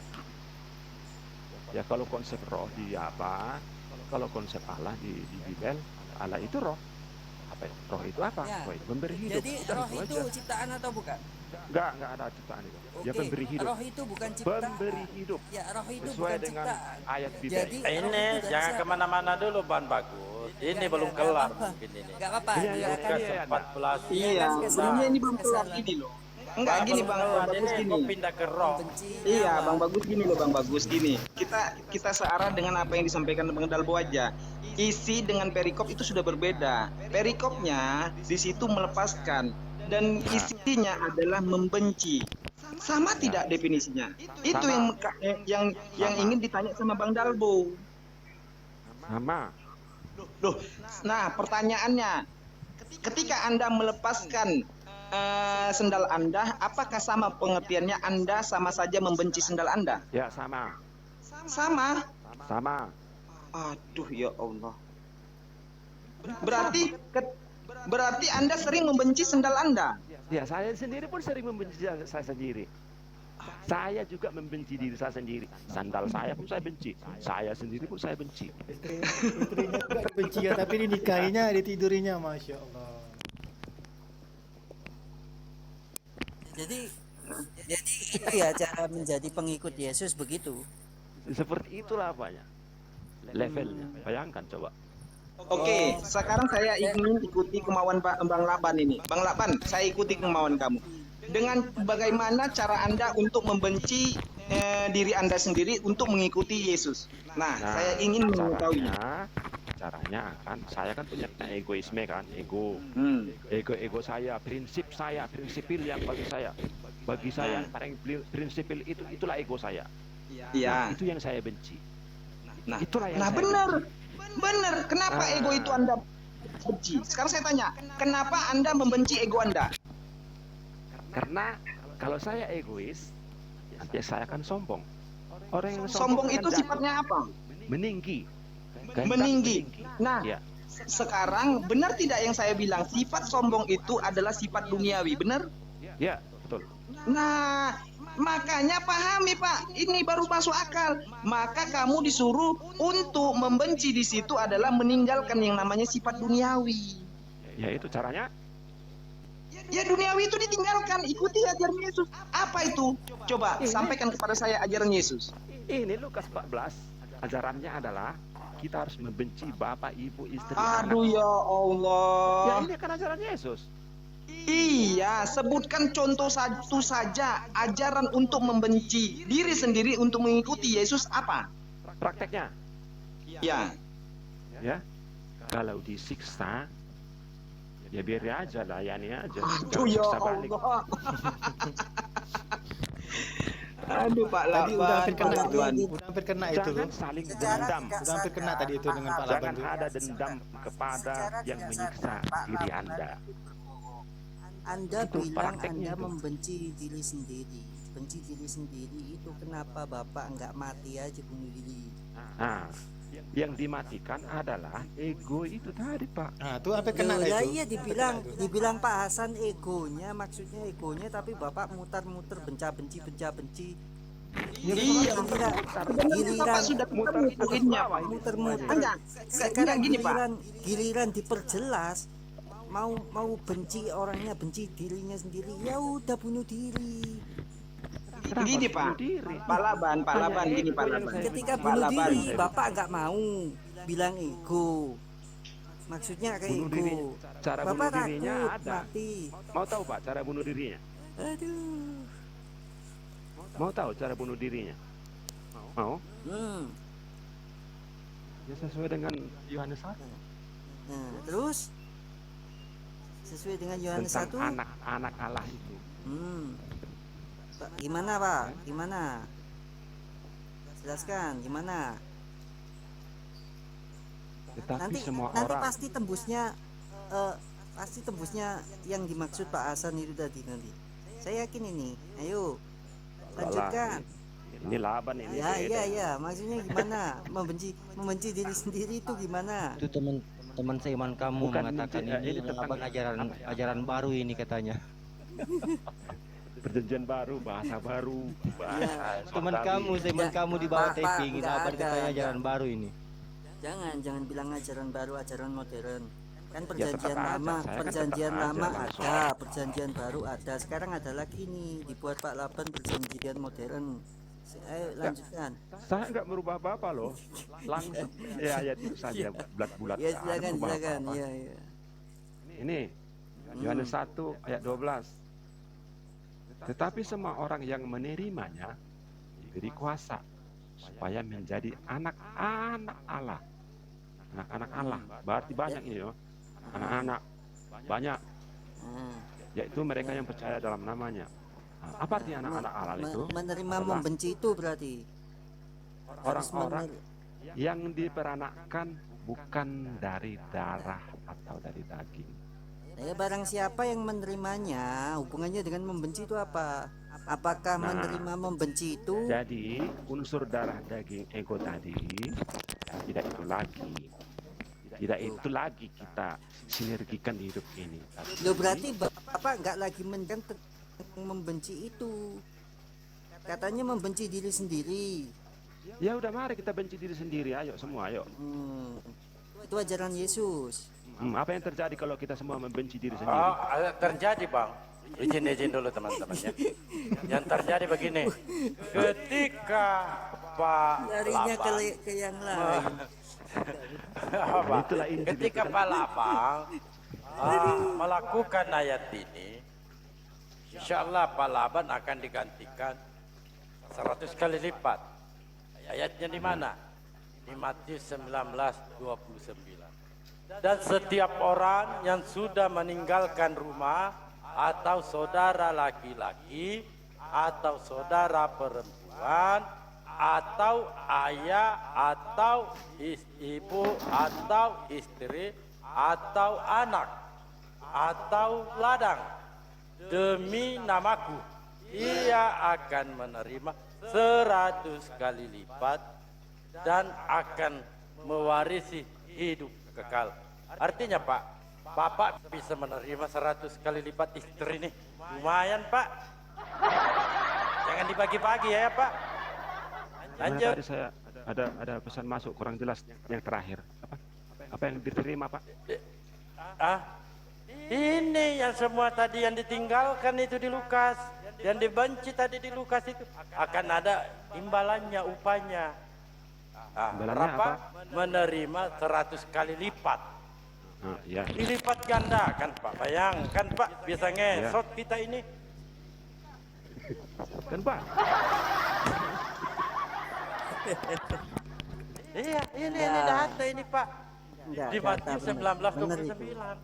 [SPEAKER 1] Ya kalau konsep roh di apa? Kalau konsep Allah di Bibel, Allah itu roh. Apa ya? Roh itu apa?
[SPEAKER 3] Ya.
[SPEAKER 1] Roh itu memberi hidup.
[SPEAKER 3] Jadi
[SPEAKER 1] Udah,
[SPEAKER 3] roh
[SPEAKER 1] itu
[SPEAKER 3] itu
[SPEAKER 1] aja.
[SPEAKER 3] ciptaan atau bukan?
[SPEAKER 1] Enggak ada ciptaan itu. Dia
[SPEAKER 3] Oke,
[SPEAKER 1] pemberi hidup.
[SPEAKER 3] roh itu bukan ciptaan.
[SPEAKER 1] Pemberi hidup.
[SPEAKER 3] Ya, roh itu
[SPEAKER 1] Sesuai
[SPEAKER 3] bukan
[SPEAKER 1] dengan
[SPEAKER 3] ciptaan.
[SPEAKER 1] ayat Bibel.
[SPEAKER 3] Jadi roh itu
[SPEAKER 2] Ini
[SPEAKER 3] dari
[SPEAKER 2] jangan
[SPEAKER 3] siapa?
[SPEAKER 2] kemana-mana dulu Ban Bagus. Ini belum
[SPEAKER 3] Nggak
[SPEAKER 2] kelar
[SPEAKER 3] apa-apa.
[SPEAKER 2] mungkin ini.
[SPEAKER 3] Nggak apa-apa.
[SPEAKER 1] Iya,
[SPEAKER 3] Dia kan
[SPEAKER 1] iya.
[SPEAKER 2] 14.
[SPEAKER 5] Iya, sebenarnya ini belum kelar gini loh. Enggak gini Bang Bagus
[SPEAKER 2] Ini
[SPEAKER 5] gini.
[SPEAKER 2] kok pindah ke roh.
[SPEAKER 3] benci
[SPEAKER 5] Iya,
[SPEAKER 3] nyawa.
[SPEAKER 5] Bang Bagus gini loh, Bang Bagus gini. Kita searah dengan apa yang disampaikan Bang Dalbo aja. Isi dengan perikop itu sudah berbeda. Perikopnya di situ melepaskan dan isinya adalah membenci. Sama tidak definisinya? Itu yang ingin ditanya sama Bang Dalbo.
[SPEAKER 1] Sama.
[SPEAKER 5] Loh, nah pertanyaannya, ketika Anda melepaskan sendal Anda, apakah sama pengertiannya Anda sama saja membenci sendal Anda?
[SPEAKER 1] Ya sama.
[SPEAKER 5] Sama. Aduh ya Allah. Berarti Anda sering membenci sendal Anda.
[SPEAKER 1] Ya saya sendiri pun sering membenci saya sendiri. Saya juga membenci diri saya sendiri. Sandal saya pun saya benci. Saya sendiri pun saya benci.
[SPEAKER 6] Istrinya juga benci ya, tapi dinikahinya, ditidurinya, Masya Allah.
[SPEAKER 3] Jadi itu ya cara menjadi pengikut Yesus begitu.
[SPEAKER 1] Seperti itulah apanya. Levelnya. Bayangkan coba.
[SPEAKER 5] Oke, sekarang saya ingin ikuti kemauan Bang Laban ini. Bang Laban, saya ikuti kemauan kamu. Dengan bagaimana cara Anda untuk membenci diri Anda sendiri untuk mengikuti Yesus? Nah, saya ingin mengetahuinya.
[SPEAKER 1] Caranya kan saya kan punya egoisme kan, ego saya, prinsipil yang bagi saya paling prinsipil itulah ego saya.
[SPEAKER 5] Iya.
[SPEAKER 1] Itu yang saya benci.
[SPEAKER 5] Nah,
[SPEAKER 1] Itulah yang saya
[SPEAKER 5] benar. Kenapa ego itu Anda benci? Sekarang saya tanya, kenapa Anda membenci ego Anda?
[SPEAKER 1] Karena kalau saya egois, ya saya akan sombong. Orang yang
[SPEAKER 5] Sombong
[SPEAKER 1] akan
[SPEAKER 5] itu
[SPEAKER 1] jatuh,
[SPEAKER 5] sifatnya apa?
[SPEAKER 1] meninggi.
[SPEAKER 5] Meninggi. Nah,
[SPEAKER 1] Ya.
[SPEAKER 5] sekarang benar tidak yang saya bilang sifat sombong itu adalah sifat duniawi, benar?
[SPEAKER 1] Ya, betul.
[SPEAKER 5] Nah, makanya pahami Pak, ini baru masuk akal. Maka kamu disuruh untuk membenci di situ adalah meninggalkan yang namanya sifat duniawi.
[SPEAKER 1] Ya itu caranya.
[SPEAKER 5] Ya duniawi itu ditinggalkan, ikuti ajaran Yesus. Apa itu? Coba sampaikan kepada saya ajaran Yesus.
[SPEAKER 1] Ini Lukas 14, ajarannya adalah kita harus membenci bapak, ibu, istri,
[SPEAKER 5] Aduh
[SPEAKER 1] anak.
[SPEAKER 5] ya
[SPEAKER 1] Ya
[SPEAKER 5] Allah.
[SPEAKER 1] ini kan ajaran Yesus.
[SPEAKER 5] Iya, sebutkan contoh satu saja ajaran untuk membenci diri sendiri untuk mengikuti Yesus apa?
[SPEAKER 1] Prakteknya,
[SPEAKER 5] Ya,
[SPEAKER 1] ya. Kalau disiksa, ya biar aja, layani aja.
[SPEAKER 5] aduh
[SPEAKER 1] Jangan
[SPEAKER 5] ya
[SPEAKER 1] siksa balik.
[SPEAKER 5] Allah. Aduh Pak
[SPEAKER 6] Tadi udah
[SPEAKER 5] Laban,
[SPEAKER 6] hampir
[SPEAKER 5] Pak
[SPEAKER 6] kena itu,
[SPEAKER 5] Laban.
[SPEAKER 6] udah hampir kena itu
[SPEAKER 1] Jangan
[SPEAKER 6] tuh.
[SPEAKER 1] saling
[SPEAKER 3] Secara
[SPEAKER 1] dendam.
[SPEAKER 3] tidak
[SPEAKER 6] Udah hampir kena
[SPEAKER 3] sadar,
[SPEAKER 6] tadi itu dengan Pak Laban
[SPEAKER 1] Jangan
[SPEAKER 6] tuh.
[SPEAKER 1] ada dendam kepada
[SPEAKER 3] secara
[SPEAKER 1] yang
[SPEAKER 3] tidak
[SPEAKER 1] menyiksa
[SPEAKER 3] sadar, Pak
[SPEAKER 1] diri
[SPEAKER 3] Laban
[SPEAKER 1] Anda.
[SPEAKER 3] Anda
[SPEAKER 1] Itu
[SPEAKER 3] bilang
[SPEAKER 1] prakteknya
[SPEAKER 3] Anda
[SPEAKER 1] itu.
[SPEAKER 3] membenci diri sendiri. Benci diri sendiri itu kenapa Bapak nggak mati aja bunuh diri?
[SPEAKER 1] Nah, yang dimatikan adalah ego itu tadi, Pak.
[SPEAKER 6] Nah, tuh hampir kena
[SPEAKER 3] Loh,
[SPEAKER 6] lah
[SPEAKER 3] ya
[SPEAKER 6] itu.
[SPEAKER 3] iya dibilang Pak Hasan egonya, maksudnya egonya, tapi Bapak muter-muter benci.
[SPEAKER 5] Iya,
[SPEAKER 3] Giliran,
[SPEAKER 5] sebenarnya Bapak sudah ketemu poinnya, Pak.
[SPEAKER 3] muter-muter.
[SPEAKER 5] Enggak,
[SPEAKER 3] Sekarang
[SPEAKER 5] gini Pak.
[SPEAKER 3] giliran diperjelas, mau benci orangnya, benci dirinya sendiri, ya udah bunuh diri.
[SPEAKER 1] Kenapa
[SPEAKER 5] Gini
[SPEAKER 1] harus
[SPEAKER 5] Pak,
[SPEAKER 1] bunuh diri?
[SPEAKER 5] Pak Laban, gini Pak
[SPEAKER 1] Yang
[SPEAKER 5] Laban.
[SPEAKER 1] saya
[SPEAKER 3] Ketika
[SPEAKER 5] Pak
[SPEAKER 3] bunuh
[SPEAKER 5] Laban.
[SPEAKER 3] diri, Bapak nggak mau bilang ego. Maksudnya kayak
[SPEAKER 1] Bunuh
[SPEAKER 3] ego.
[SPEAKER 1] dirinya, cara
[SPEAKER 3] Bapak
[SPEAKER 1] bunuh dirinya
[SPEAKER 3] takut
[SPEAKER 1] ada.
[SPEAKER 3] mati.
[SPEAKER 1] Mau tahu, Pak, cara bunuh dirinya?
[SPEAKER 3] Aduh.
[SPEAKER 1] Mau tahu cara bunuh dirinya? Mau? Ya sesuai dengan Yohanes 1
[SPEAKER 3] Nah, terus sesuai dengan Yohanes 1.
[SPEAKER 1] tentang anak-anak Allah itu.
[SPEAKER 3] Pak, gimana Pak? Gimana? Jelaskan gimana?
[SPEAKER 1] Tetapi
[SPEAKER 3] Nanti
[SPEAKER 1] semua
[SPEAKER 3] nanti
[SPEAKER 1] orang
[SPEAKER 3] pasti tembusnya yang dimaksud Pak Hasan itu tadi nanti. Saya yakin ini. Ayo lanjutkan.
[SPEAKER 1] Ini Laban ini.
[SPEAKER 3] Ya,
[SPEAKER 1] beda.
[SPEAKER 3] iya, maksudnya gimana? Membenci diri sendiri itu gimana?
[SPEAKER 8] Itu teman seiman kamu
[SPEAKER 1] Bukan
[SPEAKER 8] mengatakan
[SPEAKER 1] ini
[SPEAKER 8] ini
[SPEAKER 1] tentang
[SPEAKER 8] apa ajaran baru ini katanya.
[SPEAKER 1] Perjanjian baru, bahasa baru, bahasa
[SPEAKER 8] Teman
[SPEAKER 1] Sordawi.
[SPEAKER 8] kamu seiman
[SPEAKER 3] Ya,
[SPEAKER 8] kamu di bawah
[SPEAKER 3] Pak,
[SPEAKER 8] taping ini
[SPEAKER 3] nggak
[SPEAKER 8] apa
[SPEAKER 3] ada,
[SPEAKER 8] katanya ajaran
[SPEAKER 3] nggak.
[SPEAKER 8] baru ini.
[SPEAKER 3] Jangan bilang ajaran baru, ajaran modern. Kan
[SPEAKER 1] Ya,
[SPEAKER 3] perjanjian
[SPEAKER 1] tetap aja.
[SPEAKER 3] lama,
[SPEAKER 1] Saya kan
[SPEAKER 3] perjanjian
[SPEAKER 1] tetap aja
[SPEAKER 3] lama
[SPEAKER 1] langsung.
[SPEAKER 3] ada, perjanjian baru ada. Sekarang ada lagi nih dibuat Pak Laban perjanjian modern. Ayo lanjutkan.
[SPEAKER 1] Saya nggak merubah apa-apa loh. Langsung ya ayat itu saja bulat-bulat.
[SPEAKER 3] Ya
[SPEAKER 1] Nggak ada merubah
[SPEAKER 3] silakan.
[SPEAKER 1] apa-apa.
[SPEAKER 3] Iya.
[SPEAKER 1] Ini Yohanes 1 ayat 12. Tetapi semua orang yang menerimanya diberi kuasa supaya menjadi anak-anak Allah. Anak-anak Allah, berarti banyak ini loh. Anak-anak banyak,
[SPEAKER 3] Nah,
[SPEAKER 1] yaitu mereka yang percaya dalam namanya. Nah, apa artinya anak-anak Allah itu?
[SPEAKER 3] menerima
[SPEAKER 1] Adalah
[SPEAKER 3] membenci itu berarti harus
[SPEAKER 1] orang-orang yang diperanakkan bukan dari darah atau dari daging.
[SPEAKER 3] Ya, barang siapa yang menerimanya, hubungannya dengan membenci itu apa? Apakah
[SPEAKER 1] Nah,
[SPEAKER 3] menerima membenci itu?
[SPEAKER 1] Jadi unsur darah daging ego tadi tidak itu lagi. Tidak itu lagi kita sinergikan di hidup ini. Tapi
[SPEAKER 3] Loh, berarti Bapak nggak lagi membenci itu. Katanya membenci diri sendiri.
[SPEAKER 1] ya udah mari kita benci diri sendiri, ayo semua, ayo.
[SPEAKER 3] Itu ajaran Yesus.
[SPEAKER 1] Apa yang terjadi kalau kita semua membenci diri sendiri?
[SPEAKER 2] Oh, terjadi bang. Izin dulu teman-teman ya. Yang terjadi begini. Ketika Pak
[SPEAKER 3] Larinya
[SPEAKER 2] Lapang,
[SPEAKER 3] ke yang lain.
[SPEAKER 2] apa?
[SPEAKER 1] Itulah inti
[SPEAKER 2] Ketika Pak Lapang melakukan ayat ini, insya Allah Pak Laban akan digantikan 100 kali lipat. Ayatnya di mana? Di Matius 19:29. Dan setiap orang yang sudah meninggalkan rumah atau saudara laki-laki atau saudara perempuan atau ayah atau ibu atau istri atau anak atau ladang demi namaku, ia akan menerima 100 kali lipat dan akan mewarisi hidup kekal. Artinya Pak, Bapak bisa menerima 100 kali lipat istri nih. Lumayan Pak. Jangan dibagi-bagi ya Pak. Lanjut.
[SPEAKER 1] Tadi saya ada pesan masuk kurang jelas yang terakhir. Apa yang diterima, Pak?
[SPEAKER 2] Ini yang semua tadi yang ditinggalkan itu di Lukas, yang dibenci tadi di Lukas itu akan ada imbalannya, upahnya.
[SPEAKER 1] Imbalannya
[SPEAKER 2] Berapa?
[SPEAKER 1] apa?
[SPEAKER 2] Menerima 100 kali lipat.
[SPEAKER 1] Ya.
[SPEAKER 2] Dilipat ganda kan Pak, bayangkan Pak, bisa ngesot kita ini.
[SPEAKER 1] Kan Pak?
[SPEAKER 2] Iya, ini
[SPEAKER 3] Ya.
[SPEAKER 2] data ini Pak.
[SPEAKER 3] Enggak,
[SPEAKER 2] Di
[SPEAKER 3] data
[SPEAKER 2] Matius
[SPEAKER 3] bener.
[SPEAKER 2] 19:29.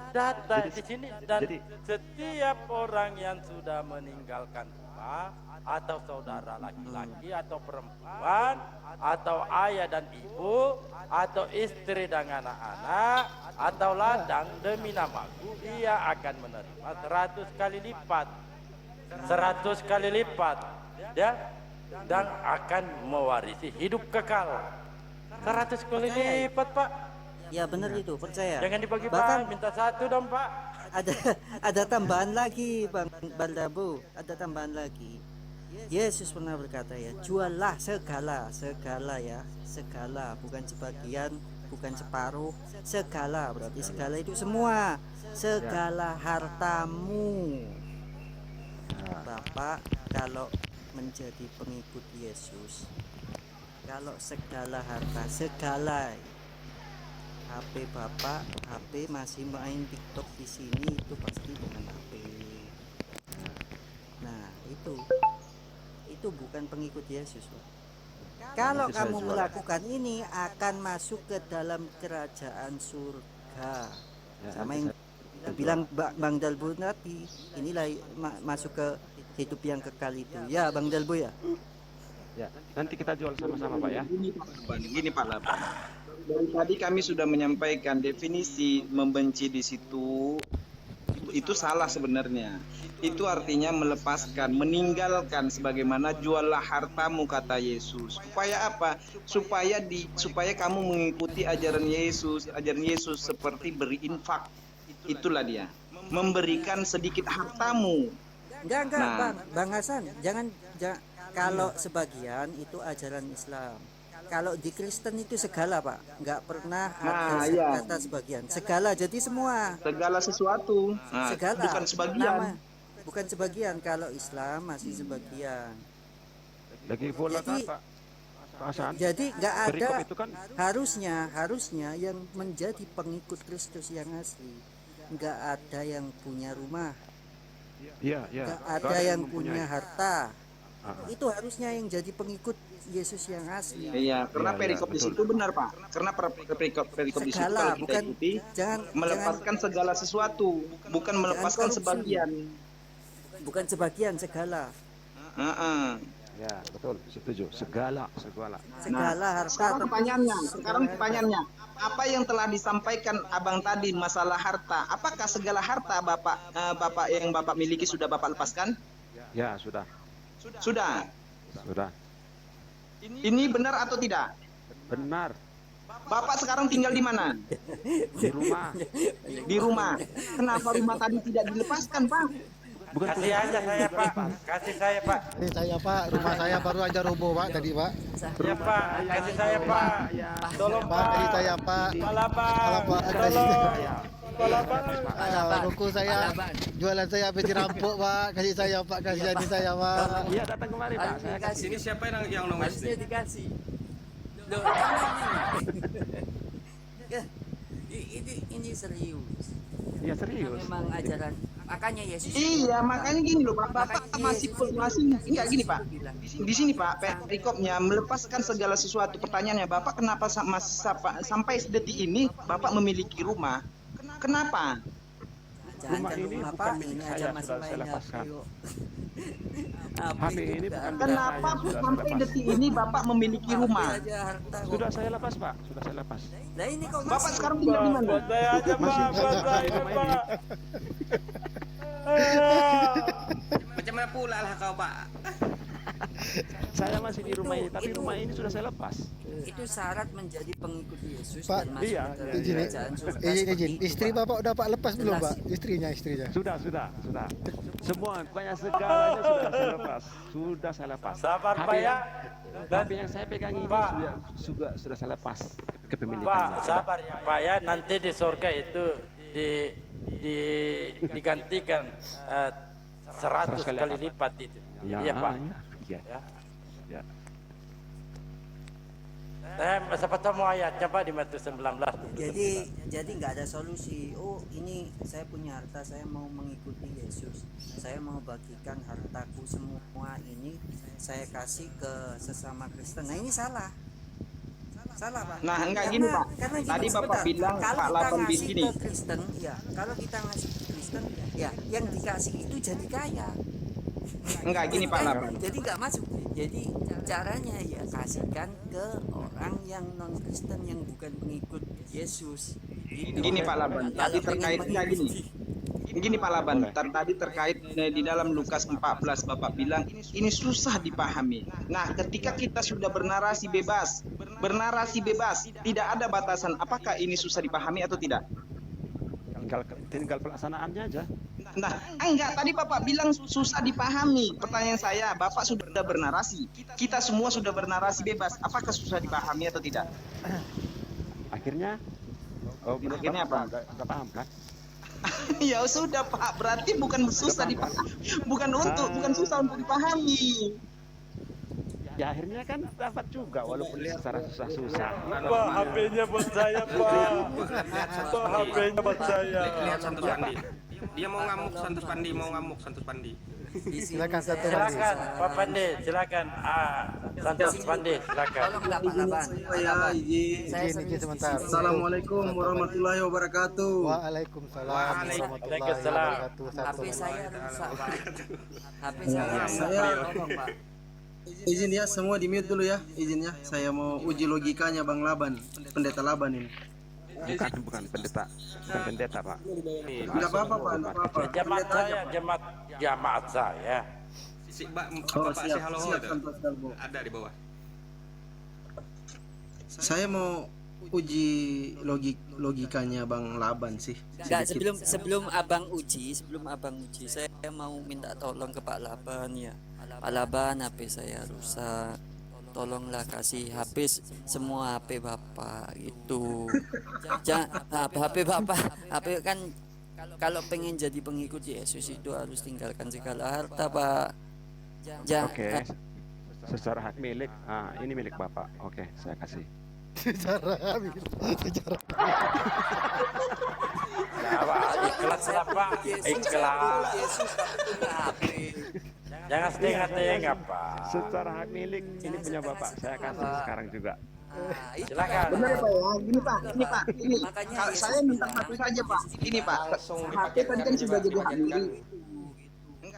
[SPEAKER 2] Data di sini dan
[SPEAKER 1] jadi-
[SPEAKER 2] setiap orang yang sudah meninggalkan rumah atau saudara laki-laki atau perempuan atau ayah dan ibu atau istri dan anak-anak atau ladang demi namaku, ia akan menerima 100 kali lipat. 100 kali lipat, ya, dan akan mewarisi hidup kekal. 100 kali lipat Pak.
[SPEAKER 3] Ya benar itu, percaya.
[SPEAKER 2] Jangan dibagi
[SPEAKER 3] Bahkan
[SPEAKER 2] Pak, minta satu dong Pak.
[SPEAKER 3] ada tambahan lagi Bang Baldabu, ada tambahan lagi. Yesus pernah berkata ya, juallah segala ya, segala, bukan sebagian, bukan separuh, segala, berarti segala itu semua, segala hartamu. Bapak kalau menjadi pengikut Yesus, kalau segala harta, segala HP Bapak, HP masih main TikTok di sini, itu pasti dengan HP. Nah, itu bukan pengikut Yesus, Pak. Kalau
[SPEAKER 1] Nanti saya
[SPEAKER 3] kamu
[SPEAKER 1] jual.
[SPEAKER 3] melakukan ini akan masuk ke dalam kerajaan surga.
[SPEAKER 1] Ya,
[SPEAKER 3] Sama
[SPEAKER 1] nanti
[SPEAKER 3] yang
[SPEAKER 1] saya
[SPEAKER 3] bilang Bang Dalbo tadi, inilah masuk ke hidup yang kekal itu. Ya, Bang Dalbo ya.
[SPEAKER 1] Ya, nanti kita jual sama-sama Pak ya.
[SPEAKER 5] Gini Pak Laban. Dari tadi kami sudah menyampaikan definisi membenci di situ itu salah sebenarnya. Itu artinya melepaskan, meninggalkan, sebagaimana juallah hartamu kata Yesus. Supaya apa? Supaya kamu mengikuti ajaran Yesus seperti berinfak. Itulah dia. Memberikan sedikit hartamu.
[SPEAKER 3] Enggak,
[SPEAKER 5] Nah.
[SPEAKER 3] Bang Hasan, jangan kalau sebagian itu ajaran Islam. Kalau di Kristen itu segala, Pak. Enggak pernah ada
[SPEAKER 5] Nah, iya.
[SPEAKER 3] kata sebagian. Segala, jadi semua.
[SPEAKER 5] Segala sesuatu. Nah,
[SPEAKER 3] Segala.
[SPEAKER 5] bukan sebagian.
[SPEAKER 3] Bukan sebagian. Kalau Islam masih sebagian.
[SPEAKER 1] Lagi pula
[SPEAKER 3] Jadi-
[SPEAKER 1] Pak Hasan.
[SPEAKER 3] Jadi enggak ada.
[SPEAKER 1] Perikop itu kan
[SPEAKER 3] Harusnya yang menjadi pengikut Kristus yang asli, enggak ada yang punya rumah,
[SPEAKER 1] iya,
[SPEAKER 3] enggak
[SPEAKER 1] Nggak
[SPEAKER 3] ada yang
[SPEAKER 1] mempunyai.
[SPEAKER 3] punya harta.
[SPEAKER 1] Ah, ah.
[SPEAKER 3] Itu harusnya yang jadi pengikut Yesus yang asli.
[SPEAKER 5] Iya, karena
[SPEAKER 1] Iya,
[SPEAKER 5] perikop di
[SPEAKER 1] betul.
[SPEAKER 5] situ benar Pak. Karena perikop di situ
[SPEAKER 3] Segala,
[SPEAKER 5] kalau kita
[SPEAKER 3] bukan
[SPEAKER 5] ikuti
[SPEAKER 3] jangan
[SPEAKER 5] melepaskan segala sesuatu, bukan melepaskan
[SPEAKER 3] korupsi.
[SPEAKER 5] sebagian.
[SPEAKER 3] bukan sebagian, segala.
[SPEAKER 5] Heeh.
[SPEAKER 1] Ya, betul, setuju. Segala.
[SPEAKER 3] Segala
[SPEAKER 5] Nah,
[SPEAKER 3] harta.
[SPEAKER 5] sekarang
[SPEAKER 3] Segala
[SPEAKER 5] pertanyaannya, apa yang telah disampaikan Abang tadi masalah harta? Apakah segala harta Bapak yang Bapak miliki sudah Bapak lepaskan?
[SPEAKER 1] Ya, sudah.
[SPEAKER 5] Sudah. Ini benar atau tidak?
[SPEAKER 1] Benar.
[SPEAKER 5] Bapak sekarang tinggal di mana?
[SPEAKER 1] Di rumah.
[SPEAKER 5] Di rumah. Kenapa rumah tadi tidak dilepaskan, Pak?
[SPEAKER 1] Bukan
[SPEAKER 2] Kasih aja saya Pak, kasih saya Pak.
[SPEAKER 6] Ini saya Pak, rumah saya baru aja roboh Pak tadi Pak.
[SPEAKER 2] Ya Pak, kasih saya Pak. Tolong
[SPEAKER 6] Pak,
[SPEAKER 2] Pak.
[SPEAKER 6] kasih saya Pak.
[SPEAKER 2] Palabang,
[SPEAKER 6] Palabang,
[SPEAKER 2] tolong. Palabang.
[SPEAKER 6] Buku saya, jualan saya habis dirampok Pak. Kasih saya Pak, kasihani saya Pak.
[SPEAKER 1] Iya, datang kemari Pak. Saya kasih.
[SPEAKER 9] Ini siapa yang nongol
[SPEAKER 3] Harusnya dikasih. Loh, jangan ini serius.
[SPEAKER 1] Iya, serius.
[SPEAKER 3] Memang ajaran. Makanya Yesus.
[SPEAKER 5] Iya, makanya gini loh, Pak. Bapak masih enggak gini, Pak. Di sini, Pak, perikopnya melepaskan segala sesuatu. Pertanyaannya, Bapak kenapa sampai detik ini Bapak memiliki rumah? Kenapa?
[SPEAKER 1] Rumah ini
[SPEAKER 3] rumah
[SPEAKER 1] bukan
[SPEAKER 3] Pak,
[SPEAKER 1] milik
[SPEAKER 3] ini
[SPEAKER 1] saya,
[SPEAKER 3] aja masih
[SPEAKER 1] sudah
[SPEAKER 3] main
[SPEAKER 1] saya
[SPEAKER 3] HP
[SPEAKER 1] lepaskan.
[SPEAKER 3] kok.
[SPEAKER 1] HP ini bukan milik
[SPEAKER 5] Kenapa
[SPEAKER 1] saya, sudah
[SPEAKER 5] sampai
[SPEAKER 1] saya lepas.
[SPEAKER 5] detik ini Bapak memiliki rumah?
[SPEAKER 3] Aja harta kok.
[SPEAKER 1] Sudah saya lepas Pak, sudah saya lepas.
[SPEAKER 3] Lah ini kok
[SPEAKER 5] Bapak
[SPEAKER 3] masih?
[SPEAKER 5] sekarang tinggal di mana?
[SPEAKER 2] Buat saya aja Pak,
[SPEAKER 1] Masih
[SPEAKER 2] buat saya
[SPEAKER 1] di rumah ini.
[SPEAKER 2] Pak.
[SPEAKER 9] Macam mana pula lah kau Pak?
[SPEAKER 1] Saya masih di rumah ini, tapi rumah ini sudah saya lepas.
[SPEAKER 3] Itu syarat menjadi pengikut Yesus
[SPEAKER 6] Pak,
[SPEAKER 3] dan masuk
[SPEAKER 1] iya,
[SPEAKER 3] ke
[SPEAKER 1] iya,
[SPEAKER 6] Izin,
[SPEAKER 1] iya.
[SPEAKER 3] kerajaan surga.
[SPEAKER 6] izin.
[SPEAKER 3] seperti
[SPEAKER 6] Istri
[SPEAKER 3] itu,
[SPEAKER 6] Bapak udah Pak lepas belum
[SPEAKER 3] Jelas.
[SPEAKER 6] Pak? Istrinya.
[SPEAKER 1] Sudah. Semua, pokoknya segalanya sudah saya lepas. Sudah saya lepas.
[SPEAKER 2] Sabar
[SPEAKER 1] HP
[SPEAKER 2] Pak ya.
[SPEAKER 1] HP yang saya pegang ini
[SPEAKER 2] Pak.
[SPEAKER 1] sudah saya lepas
[SPEAKER 2] Pak,
[SPEAKER 1] kepemilikannya.
[SPEAKER 2] sabar ya Pak ya, nanti di surga itu digantikan 100 kali lipat itu.
[SPEAKER 1] Ya,
[SPEAKER 2] Iya Pak.
[SPEAKER 1] Iya.
[SPEAKER 2] Ya.
[SPEAKER 1] Ya.
[SPEAKER 2] Siapa tahu mau ayatnya Pak di Matius 19.
[SPEAKER 3] Jadi nggak ada solusi. Oh, ini saya punya harta, saya mau mengikuti Yesus, saya mau bagikan hartaku semua ini, saya kasih ke sesama Kristen. Nah, ini salah Pak.
[SPEAKER 5] Nah, enggak gini, Pak.
[SPEAKER 3] Karena gini,
[SPEAKER 5] Tadi Bapak
[SPEAKER 3] sebentar.
[SPEAKER 5] bilang
[SPEAKER 3] kalau
[SPEAKER 5] Pak
[SPEAKER 3] kita
[SPEAKER 5] Laban
[SPEAKER 3] ngasih
[SPEAKER 5] gini.
[SPEAKER 3] ke Kristen, ya kalau kita ngasih ke Kristen, ya yang dikasih itu jadi kaya.
[SPEAKER 5] Enggak gini Pak Laban.
[SPEAKER 3] Jadi nggak masuk. Jadi caranya ya kasihkan ke orang yang non Kristen, yang bukan pengikut Yesus. Gitu.
[SPEAKER 5] Gini Pak Laban, tadi
[SPEAKER 3] Kalau pengen
[SPEAKER 5] terkaitnya gini.
[SPEAKER 3] mengikuti.
[SPEAKER 5] Gini Pak Laban, tadi terkait di dalam Lukas 14 Bapak bilang ini susah dipahami. Nah, ketika kita sudah bernarasi bebas, tidak ada batasan. Apakah ini susah dipahami atau tidak?
[SPEAKER 1] Tinggal pelaksanaannya aja.
[SPEAKER 5] Nah, enggak, tadi Bapak bilang susah dipahami. Pertanyaan saya, Bapak sudah bernarasi. Kita semua sudah bernarasi bebas. Apakah susah dipahami atau tidak?
[SPEAKER 1] Akhirnya menurut
[SPEAKER 5] Akhirnya
[SPEAKER 1] Bapak
[SPEAKER 5] apa?
[SPEAKER 1] nggak paham kan?
[SPEAKER 5] Ya sudah Pak, berarti bukan susah dipahami. Bukan susah untuk dipahami.
[SPEAKER 1] Ya akhirnya kan dapat juga walaupun secara susah-susah.
[SPEAKER 2] Pak, HP-nya buat saya, Pak. Pak, HP-nya buat saya.
[SPEAKER 9] Lihat Santos Pandi. Dia mau ngamuk Santos Pandi, mau ngamuk Santos Pandi.
[SPEAKER 6] Silakan satu
[SPEAKER 2] Silakan Pak Pandi, silakan. Santos Pandi, silakan.
[SPEAKER 3] Tolong nggak Pak Laban.
[SPEAKER 6] Izin sebentar.
[SPEAKER 10] Assalamualaikum warahmatullahi wabarakatuh.
[SPEAKER 6] Waalaikumsalam warahmatullahi
[SPEAKER 2] Waalaikumsalam.
[SPEAKER 6] wabarakatuh.
[SPEAKER 3] HP saya rusak Pak. HP saya rusak.
[SPEAKER 10] Saya-
[SPEAKER 3] Tolong Pak.
[SPEAKER 10] Izin ya, semua di mute dulu ya. Izin ya, saya mau uji logikanya Bang Laban, pendeta Laban ini.
[SPEAKER 1] Bukan pendeta, Pak.
[SPEAKER 10] Enggak apa-apa Pak, enggak apa-apa.
[SPEAKER 2] Jemaat
[SPEAKER 10] Pendeta aja.
[SPEAKER 2] saya, jemaat saya.
[SPEAKER 9] Si Bapak
[SPEAKER 10] Oh,
[SPEAKER 9] si
[SPEAKER 10] siap,
[SPEAKER 9] halo
[SPEAKER 10] siap,
[SPEAKER 9] itu.
[SPEAKER 10] Santos Dalbo.
[SPEAKER 9] Ada di bawah.
[SPEAKER 10] Saya mau uji logikanya Bang Laban sih.
[SPEAKER 3] Enggak,
[SPEAKER 10] Sedikit.
[SPEAKER 3] sebelum abang uji, saya mau minta tolong ke Pak Laban ya. Pak Laban, HP saya rusak. Tolonglah kasih HP semua HP Bapak itu. HP Bapak, HP kan kalau pengen jadi pengikut Yesus itu harus tinggalkan segala harta, Pak.
[SPEAKER 1] Oke. Secara hak milik, ini milik Bapak. Oke, saya kasih.
[SPEAKER 6] Secara
[SPEAKER 2] Pak, ikhlas lah Pak, ikhlas.
[SPEAKER 3] Yesus punya HP.
[SPEAKER 2] Jangan setengah-tengah Pak.
[SPEAKER 1] Secara hak milik, ini punya Bapak. Saya kasih sekarang juga.
[SPEAKER 2] Silakan.
[SPEAKER 5] Benar ya Pak ya, gini Pak, ini.
[SPEAKER 3] Makanya
[SPEAKER 5] Kalau
[SPEAKER 3] Yesus
[SPEAKER 5] saya minta
[SPEAKER 3] bilang,
[SPEAKER 5] satu saja Pak, ini Pak, HP tadi kan sudah jadi hak milik.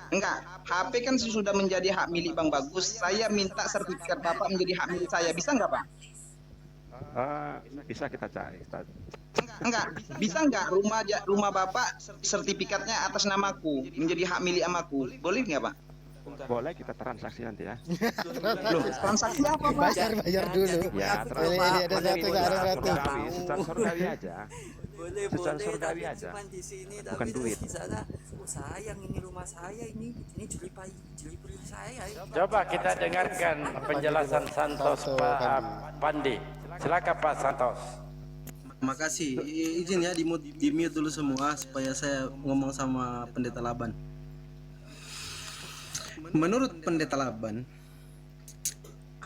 [SPEAKER 5] Enggak, HP kan sudah menjadi hak milik Bang Bagus. Saya minta sertifikat Bapak menjadi hak milik saya, bisa nggak Pak?
[SPEAKER 1] Bisa kita cari.
[SPEAKER 5] Enggak, bisa nggak rumah Bapak sertifikatnya atas namaku menjadi hak milik amaku? Boleh nggak Pak?
[SPEAKER 1] Boleh kita transaksi nanti ya.
[SPEAKER 5] Loh, transaksi apa Pak?
[SPEAKER 6] bayar dulu.
[SPEAKER 1] Ya,
[SPEAKER 6] Ini ada satu, ada satu.
[SPEAKER 1] Secara surgawi aja.
[SPEAKER 3] Boleh,
[SPEAKER 1] Secara
[SPEAKER 3] boleh,
[SPEAKER 1] surgawi
[SPEAKER 3] tapi
[SPEAKER 1] aja.
[SPEAKER 3] cuman di sini,
[SPEAKER 1] Bukan
[SPEAKER 3] tapi
[SPEAKER 1] duit.
[SPEAKER 3] terus di sana, oh sayang ini rumah saya ini jelipai saya.
[SPEAKER 2] Coba kita dengarkan penjelasan Santos Pak Pandi. Silakan Pak Santos.
[SPEAKER 10] Makasih. Izin ya di mute dulu semua supaya saya ngomong sama pendeta Laban. Menurut pendeta Laban,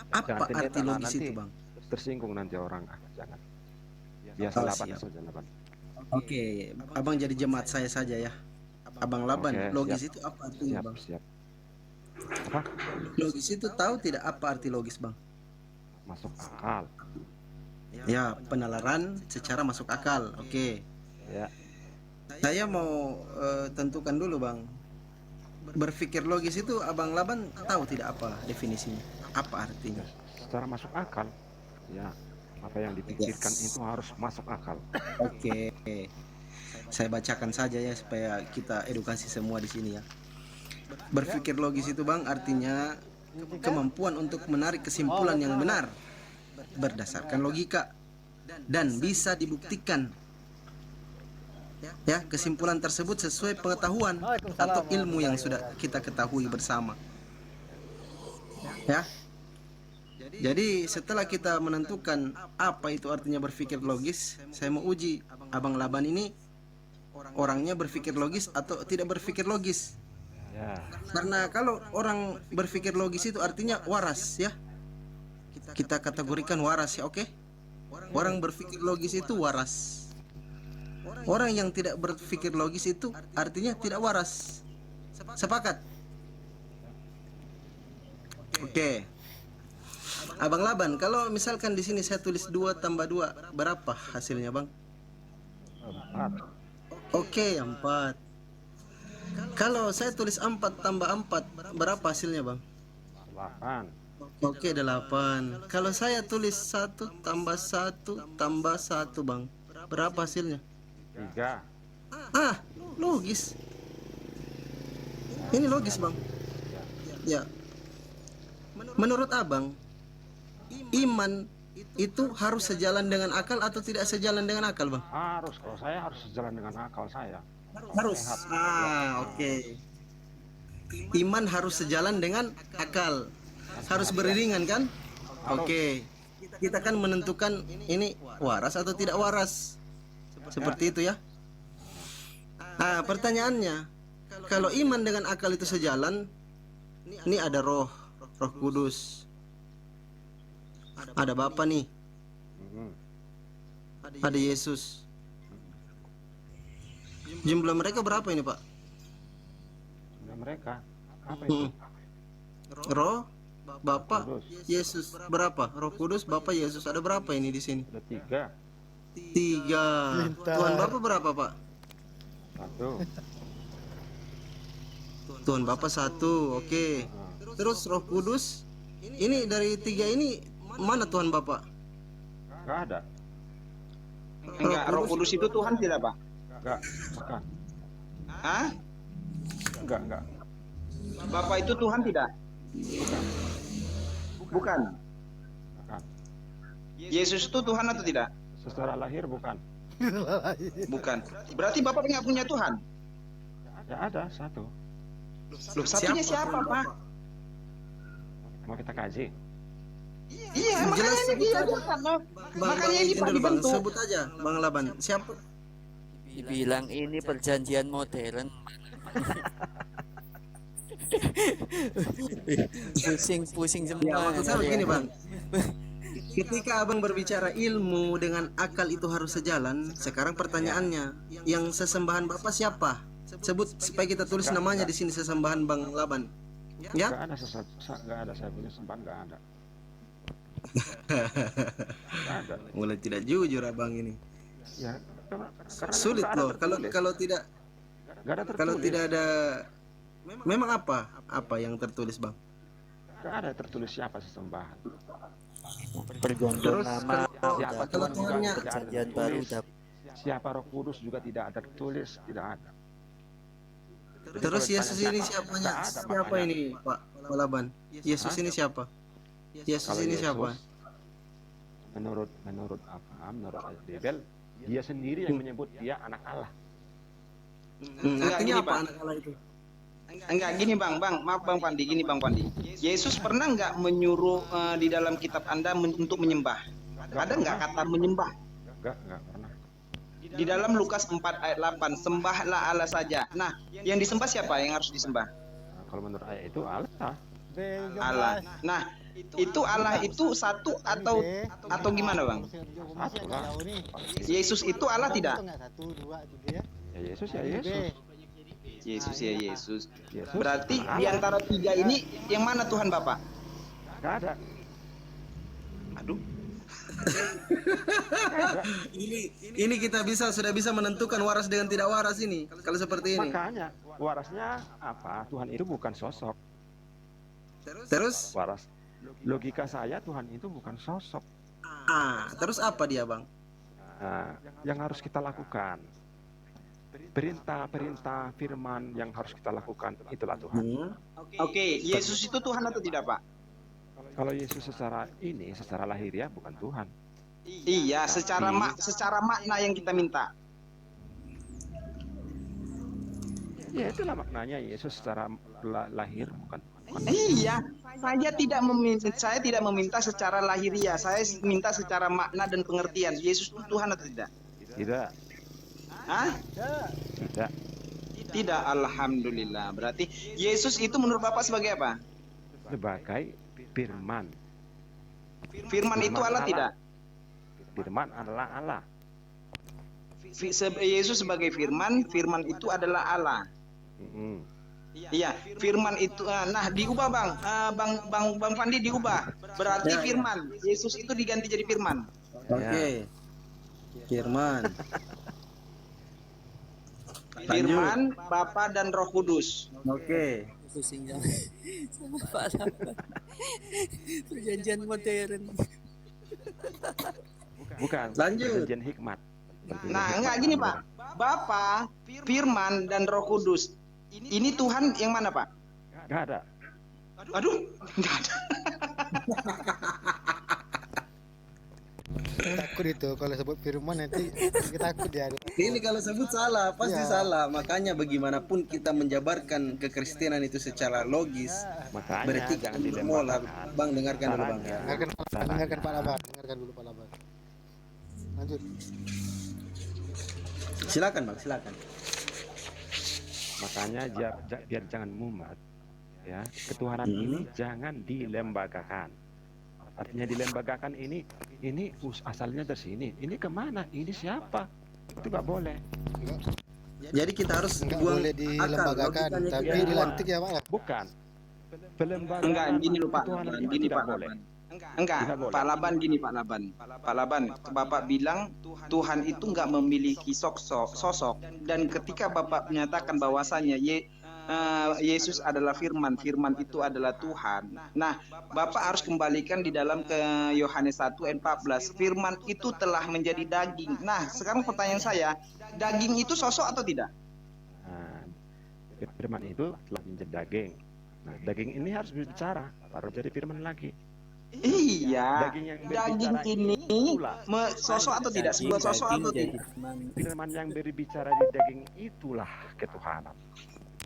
[SPEAKER 10] apa
[SPEAKER 1] Jangan pendeta
[SPEAKER 10] arti
[SPEAKER 1] lah,
[SPEAKER 10] logis
[SPEAKER 1] nanti
[SPEAKER 10] itu, Bang?
[SPEAKER 1] Tersinggung nanti orang. Jangan. Biasa
[SPEAKER 10] Oh,
[SPEAKER 1] Laban
[SPEAKER 10] siap.
[SPEAKER 1] saja Laban.
[SPEAKER 10] Oke, Abang jadi jemaat saya saja ya. Abang Laban,
[SPEAKER 1] Oke,
[SPEAKER 10] logis
[SPEAKER 1] siap.
[SPEAKER 10] itu apa artinya,
[SPEAKER 1] Siap,
[SPEAKER 10] Bang?
[SPEAKER 1] siap. Apa?
[SPEAKER 10] Logis itu tahu tidak apa arti logis, Bang?
[SPEAKER 1] Masuk akal.
[SPEAKER 10] Ya, penalaran secara masuk akal. Oke.
[SPEAKER 1] Ya.
[SPEAKER 10] Saya mau tentukan dulu, Bang. Berpikir logis itu Abang Laban tahu tidak apa definisinya? Apa artinya?
[SPEAKER 1] Secara masuk akal. Ya. Apa yang dipikirkan itu harus masuk akal.
[SPEAKER 10] Oke. Saya bacakan saja ya supaya kita edukasi semua di sini ya. Berpikir logis itu, Bang, artinya kemampuan untuk menarik kesimpulan yang benar berdasarkan logika dan bisa dibuktikan. Ya, kesimpulan tersebut sesuai pengetahuan atau ilmu yang sudah kita ketahui bersama. Ya. Jadi setelah kita menentukan apa itu artinya berpikir logis, saya mau uji Abang Laban ini orangnya berpikir logis atau tidak berpikir logis.
[SPEAKER 1] Ya.
[SPEAKER 10] Karena kalau orang berpikir logis itu artinya waras ya. kita kategorikan waras ya, oke? Orang berpikir logis itu waras. Orang yang tidak berpikir logis itu artinya tidak waras. Sepakat? Oke. Abang Laban, kalau misalkan di sini saya tulis 2 tambah 2, berapa hasilnya, Bang?
[SPEAKER 1] 4.
[SPEAKER 10] Oke, 4. Kalau saya tulis 4 tambah 4, berapa hasilnya, Bang?
[SPEAKER 1] 8.
[SPEAKER 10] Oke, 8. Kalau saya tulis 1 tambah 1 tambah 1, Bang, berapa hasilnya?
[SPEAKER 1] 3.
[SPEAKER 10] Logis. Ini logis, Bang. Ya. Menurut Abang, iman itu harus sejalan dengan akal atau tidak sejalan dengan akal, Bang?
[SPEAKER 1] Harus, kalau saya harus sejalan dengan akal saya.
[SPEAKER 10] Harus. Oke. Iman harus sejalan dengan akal. Harus beriringan kan? Oke. Kita kan menentukan ini waras atau tidak waras. Seperti itu ya. Nah, pertanyaannya, kalau iman dengan akal itu sejalan, ini ada Roh Kudus. Ada Bapa nih. Ada Yesus. Jumlah mereka berapa ini, Pak?
[SPEAKER 1] Jumlah mereka apa itu?
[SPEAKER 10] Roh, Bapa, Yesus berapa? Roh Kudus, Bapa, Yesus ada berapa ini di sini?
[SPEAKER 1] Ada 3.
[SPEAKER 10] 3. Tuhan Bapa berapa, Pak?
[SPEAKER 1] 1.
[SPEAKER 10] Tuhan Bapa 1. Oke. Terus Roh Kudus ini dari 3 ini mana Tuhan Bapa?
[SPEAKER 1] Enggak ada.
[SPEAKER 5] Enggak, Roh Kudus itu Tuhan tidak, Pak?
[SPEAKER 1] Enggak, bukan.
[SPEAKER 5] Hah?
[SPEAKER 1] Enggak.
[SPEAKER 5] Bapak itu Tuhan tidak? Bukan. Yesus itu Tuhan atau tidak?
[SPEAKER 1] Secara lahir bukan.
[SPEAKER 5] Bukan. Berarti Bapak nggak punya Tuhan?
[SPEAKER 1] Ya ada 1.
[SPEAKER 5] Loh, satunya siapa, Pak?
[SPEAKER 1] Mau kita kaji?
[SPEAKER 5] Iya, makanya ini dia Tuhan. Makanya ini Pak
[SPEAKER 10] Bang,
[SPEAKER 5] dibentuk.
[SPEAKER 10] sebut aja Bang Laban. Siapa?
[SPEAKER 3] Dibilang ini perjanjian modern. Pusing semua.
[SPEAKER 10] Ya, maksud saya begini, Bang. Ketika Abang berbicara ilmu dengan akal itu harus sejalan, sekarang pertanyaannya, yang sesembahan Bapak siapa? Sebut supaya kita tulis namanya di sini, sesembahan Bang Laban. Ya?
[SPEAKER 1] Enggak ada saya punya sembahan, enggak ada. Enggak ada.
[SPEAKER 10] Mulai tidak jujur Abang ini.
[SPEAKER 1] Ya, karena
[SPEAKER 10] Sulit loh kalau tidak ada. Memang apa yang tertulis, Bang?
[SPEAKER 1] Enggak ada tertulis siapa sesembahan.
[SPEAKER 3] Pergantian nama.
[SPEAKER 1] Siapa
[SPEAKER 10] kalau
[SPEAKER 1] Tuhan juga
[SPEAKER 10] Tuhannya-
[SPEAKER 1] tidak ada
[SPEAKER 3] Perjanjian baru
[SPEAKER 1] tertulis. Siapa Roh Kudus juga tidak ada tertulis, tidak ada.
[SPEAKER 10] Terus Yesus ini siapanya?
[SPEAKER 1] Nggak ada,
[SPEAKER 10] Siapa
[SPEAKER 1] makanya.
[SPEAKER 10] ini, Pak Laban? Yesus ini siapa? Yesus
[SPEAKER 1] Kalau
[SPEAKER 10] ini
[SPEAKER 1] Yesus,
[SPEAKER 10] siapa?
[SPEAKER 1] Menurut Bible, dia sendiri yang menyebut dia anak Allah.
[SPEAKER 5] Enggak,
[SPEAKER 10] Artinya
[SPEAKER 5] gini,
[SPEAKER 10] apa
[SPEAKER 5] Pak.
[SPEAKER 10] anak Allah itu?
[SPEAKER 5] Enggak gini, Bang. Maaf Bang Pandi, gini Bang Pandi. Yesus pernah nggak menyuruh di dalam kitab Anda untuk menyembah? Ada nggak kata menyembah?
[SPEAKER 1] Enggak pernah.
[SPEAKER 5] Di dalam Lukas 4 ayat 8, sembahlah Allah saja. Nah, yang disembah siapa yang harus disembah?
[SPEAKER 1] Nah, kalau menurut ayat itu Allah.
[SPEAKER 5] Allah. Nah, itu Allah itu satu atau gimana, Bang?
[SPEAKER 1] Satu lah.
[SPEAKER 5] Yesus itu Allah tidak?
[SPEAKER 1] Ya Yesus ya Yesus.
[SPEAKER 5] Yesus ya Yesus.
[SPEAKER 1] Yesus
[SPEAKER 5] Berarti
[SPEAKER 1] Allah.
[SPEAKER 5] di antara 3 ini yang mana Tuhan Bapak?
[SPEAKER 1] Enggak ada.
[SPEAKER 5] Aduh.
[SPEAKER 10] Ini kita sudah bisa menentukan waras dengan tidak waras ini. Kalau seperti ini.
[SPEAKER 1] Makanya warasnya apa? Tuhan itu bukan sosok.
[SPEAKER 10] Terus?
[SPEAKER 1] Waras. Logika saya Tuhan itu bukan sosok.
[SPEAKER 10] Terus apa dia, Bang?
[SPEAKER 1] Nah, yang harus kita lakukan, perintah firman yang harus kita lakukan, itulah Tuhan.
[SPEAKER 5] Oke, Yesus itu Tuhan atau tidak, Pak?
[SPEAKER 1] Kalau Yesus secara lahiriah bukan Tuhan.
[SPEAKER 5] Iya, secara makna yang kita minta.
[SPEAKER 1] Ya itulah maknanya Yesus secara lahir bukan Tuhan.
[SPEAKER 5] Iya, saya tidak meminta secara lahiriah, saya minta secara makna dan pengertian. Yesus itu Tuhan atau tidak?
[SPEAKER 1] Tidak.
[SPEAKER 5] Hah?
[SPEAKER 1] Tidak.
[SPEAKER 5] Tidak, alhamdulillah. Berarti Yesus itu menurut Bapak sebagai apa?
[SPEAKER 1] Sebagai firman.
[SPEAKER 5] Firman itu Allah tidak?
[SPEAKER 1] Firman adalah Allah.
[SPEAKER 5] Yesus sebagai firman, firman itu adalah Allah. Iya, firman itu nah diubah Bang Fandi diubah. Berarti
[SPEAKER 10] Ya, ya.
[SPEAKER 5] firman, Yesus itu diganti jadi firman.
[SPEAKER 10] Oke. Firman.
[SPEAKER 5] Firman, Bapa dan Roh Kudus.
[SPEAKER 10] Oke.
[SPEAKER 3] Pusing sama Pak Laban. Perjanjian modern.
[SPEAKER 1] Bukan.
[SPEAKER 10] Lanjut.
[SPEAKER 1] Perjanjian hikmat.
[SPEAKER 5] Nah, enggak gini Pak. Bapa, firman dan Roh Kudus. Ini Tuhan yang mana Pak?
[SPEAKER 1] Nggak ada.
[SPEAKER 5] Aduh, enggak ada.
[SPEAKER 6] Takut itu kalau sebut firman nanti kita takut dia.
[SPEAKER 10] Ini kalau sebut salah, pasti salah. Makanya bagaimanapun kita menjabarkan kekristenan itu secara logis,
[SPEAKER 1] Makanya
[SPEAKER 10] beretika,
[SPEAKER 1] jangan
[SPEAKER 10] moral.
[SPEAKER 1] dilembagakan.
[SPEAKER 10] Bang, dengarkan dulu Bang.
[SPEAKER 1] Caranya.
[SPEAKER 6] Dengarkan Pak Laban, dengarkan dulu Pak Laban. Lanjut.
[SPEAKER 10] Silakan Bang, silakan.
[SPEAKER 1] Makanya biar jangan mumet, ya ketuhanan ini jangan dilembagakan. Artinya dilembagakan ini asalnya dari sini. Ini kemana? Ini siapa? Itu nggak boleh.
[SPEAKER 10] Jadi kita harus
[SPEAKER 6] Enggak
[SPEAKER 10] buang
[SPEAKER 6] boleh dilembagakan,
[SPEAKER 10] logikanya
[SPEAKER 6] tapi
[SPEAKER 10] kita.
[SPEAKER 6] dilantik ya Pak.
[SPEAKER 1] Bukan. Pelembagaan
[SPEAKER 5] Enggak, gini loh Pak.
[SPEAKER 1] ketuhanan itu
[SPEAKER 5] Gini
[SPEAKER 1] tidak
[SPEAKER 5] Pak
[SPEAKER 1] boleh.
[SPEAKER 5] Laban. Enggak,
[SPEAKER 1] Tidak boleh.
[SPEAKER 5] Pak Laban gini Pak Laban. Pak Laban, Bapak bilang Tuhan itu enggak memiliki sosok dan ketika Bapak menyatakan bahwasanya Yesus adalah firman, firman itu adalah Tuhan. Nah, Bapak harus kembalikan di dalam ke Yohanes 1 ayat 14. Firman itu telah menjadi daging. Nah, sekarang pertanyaan saya, daging itu sosok atau tidak?
[SPEAKER 1] Nah, firman itu telah menjadi daging. Nah, daging ini harus berbicara, baru jadi firman lagi.
[SPEAKER 5] Iya,
[SPEAKER 1] Daging yang
[SPEAKER 5] daging
[SPEAKER 1] berbicara
[SPEAKER 5] ini
[SPEAKER 1] itulah.
[SPEAKER 5] sosok atau tidak? Sebuah sosok atau tidak?
[SPEAKER 1] Firman yang berbicara di daging itulah ketuhanan.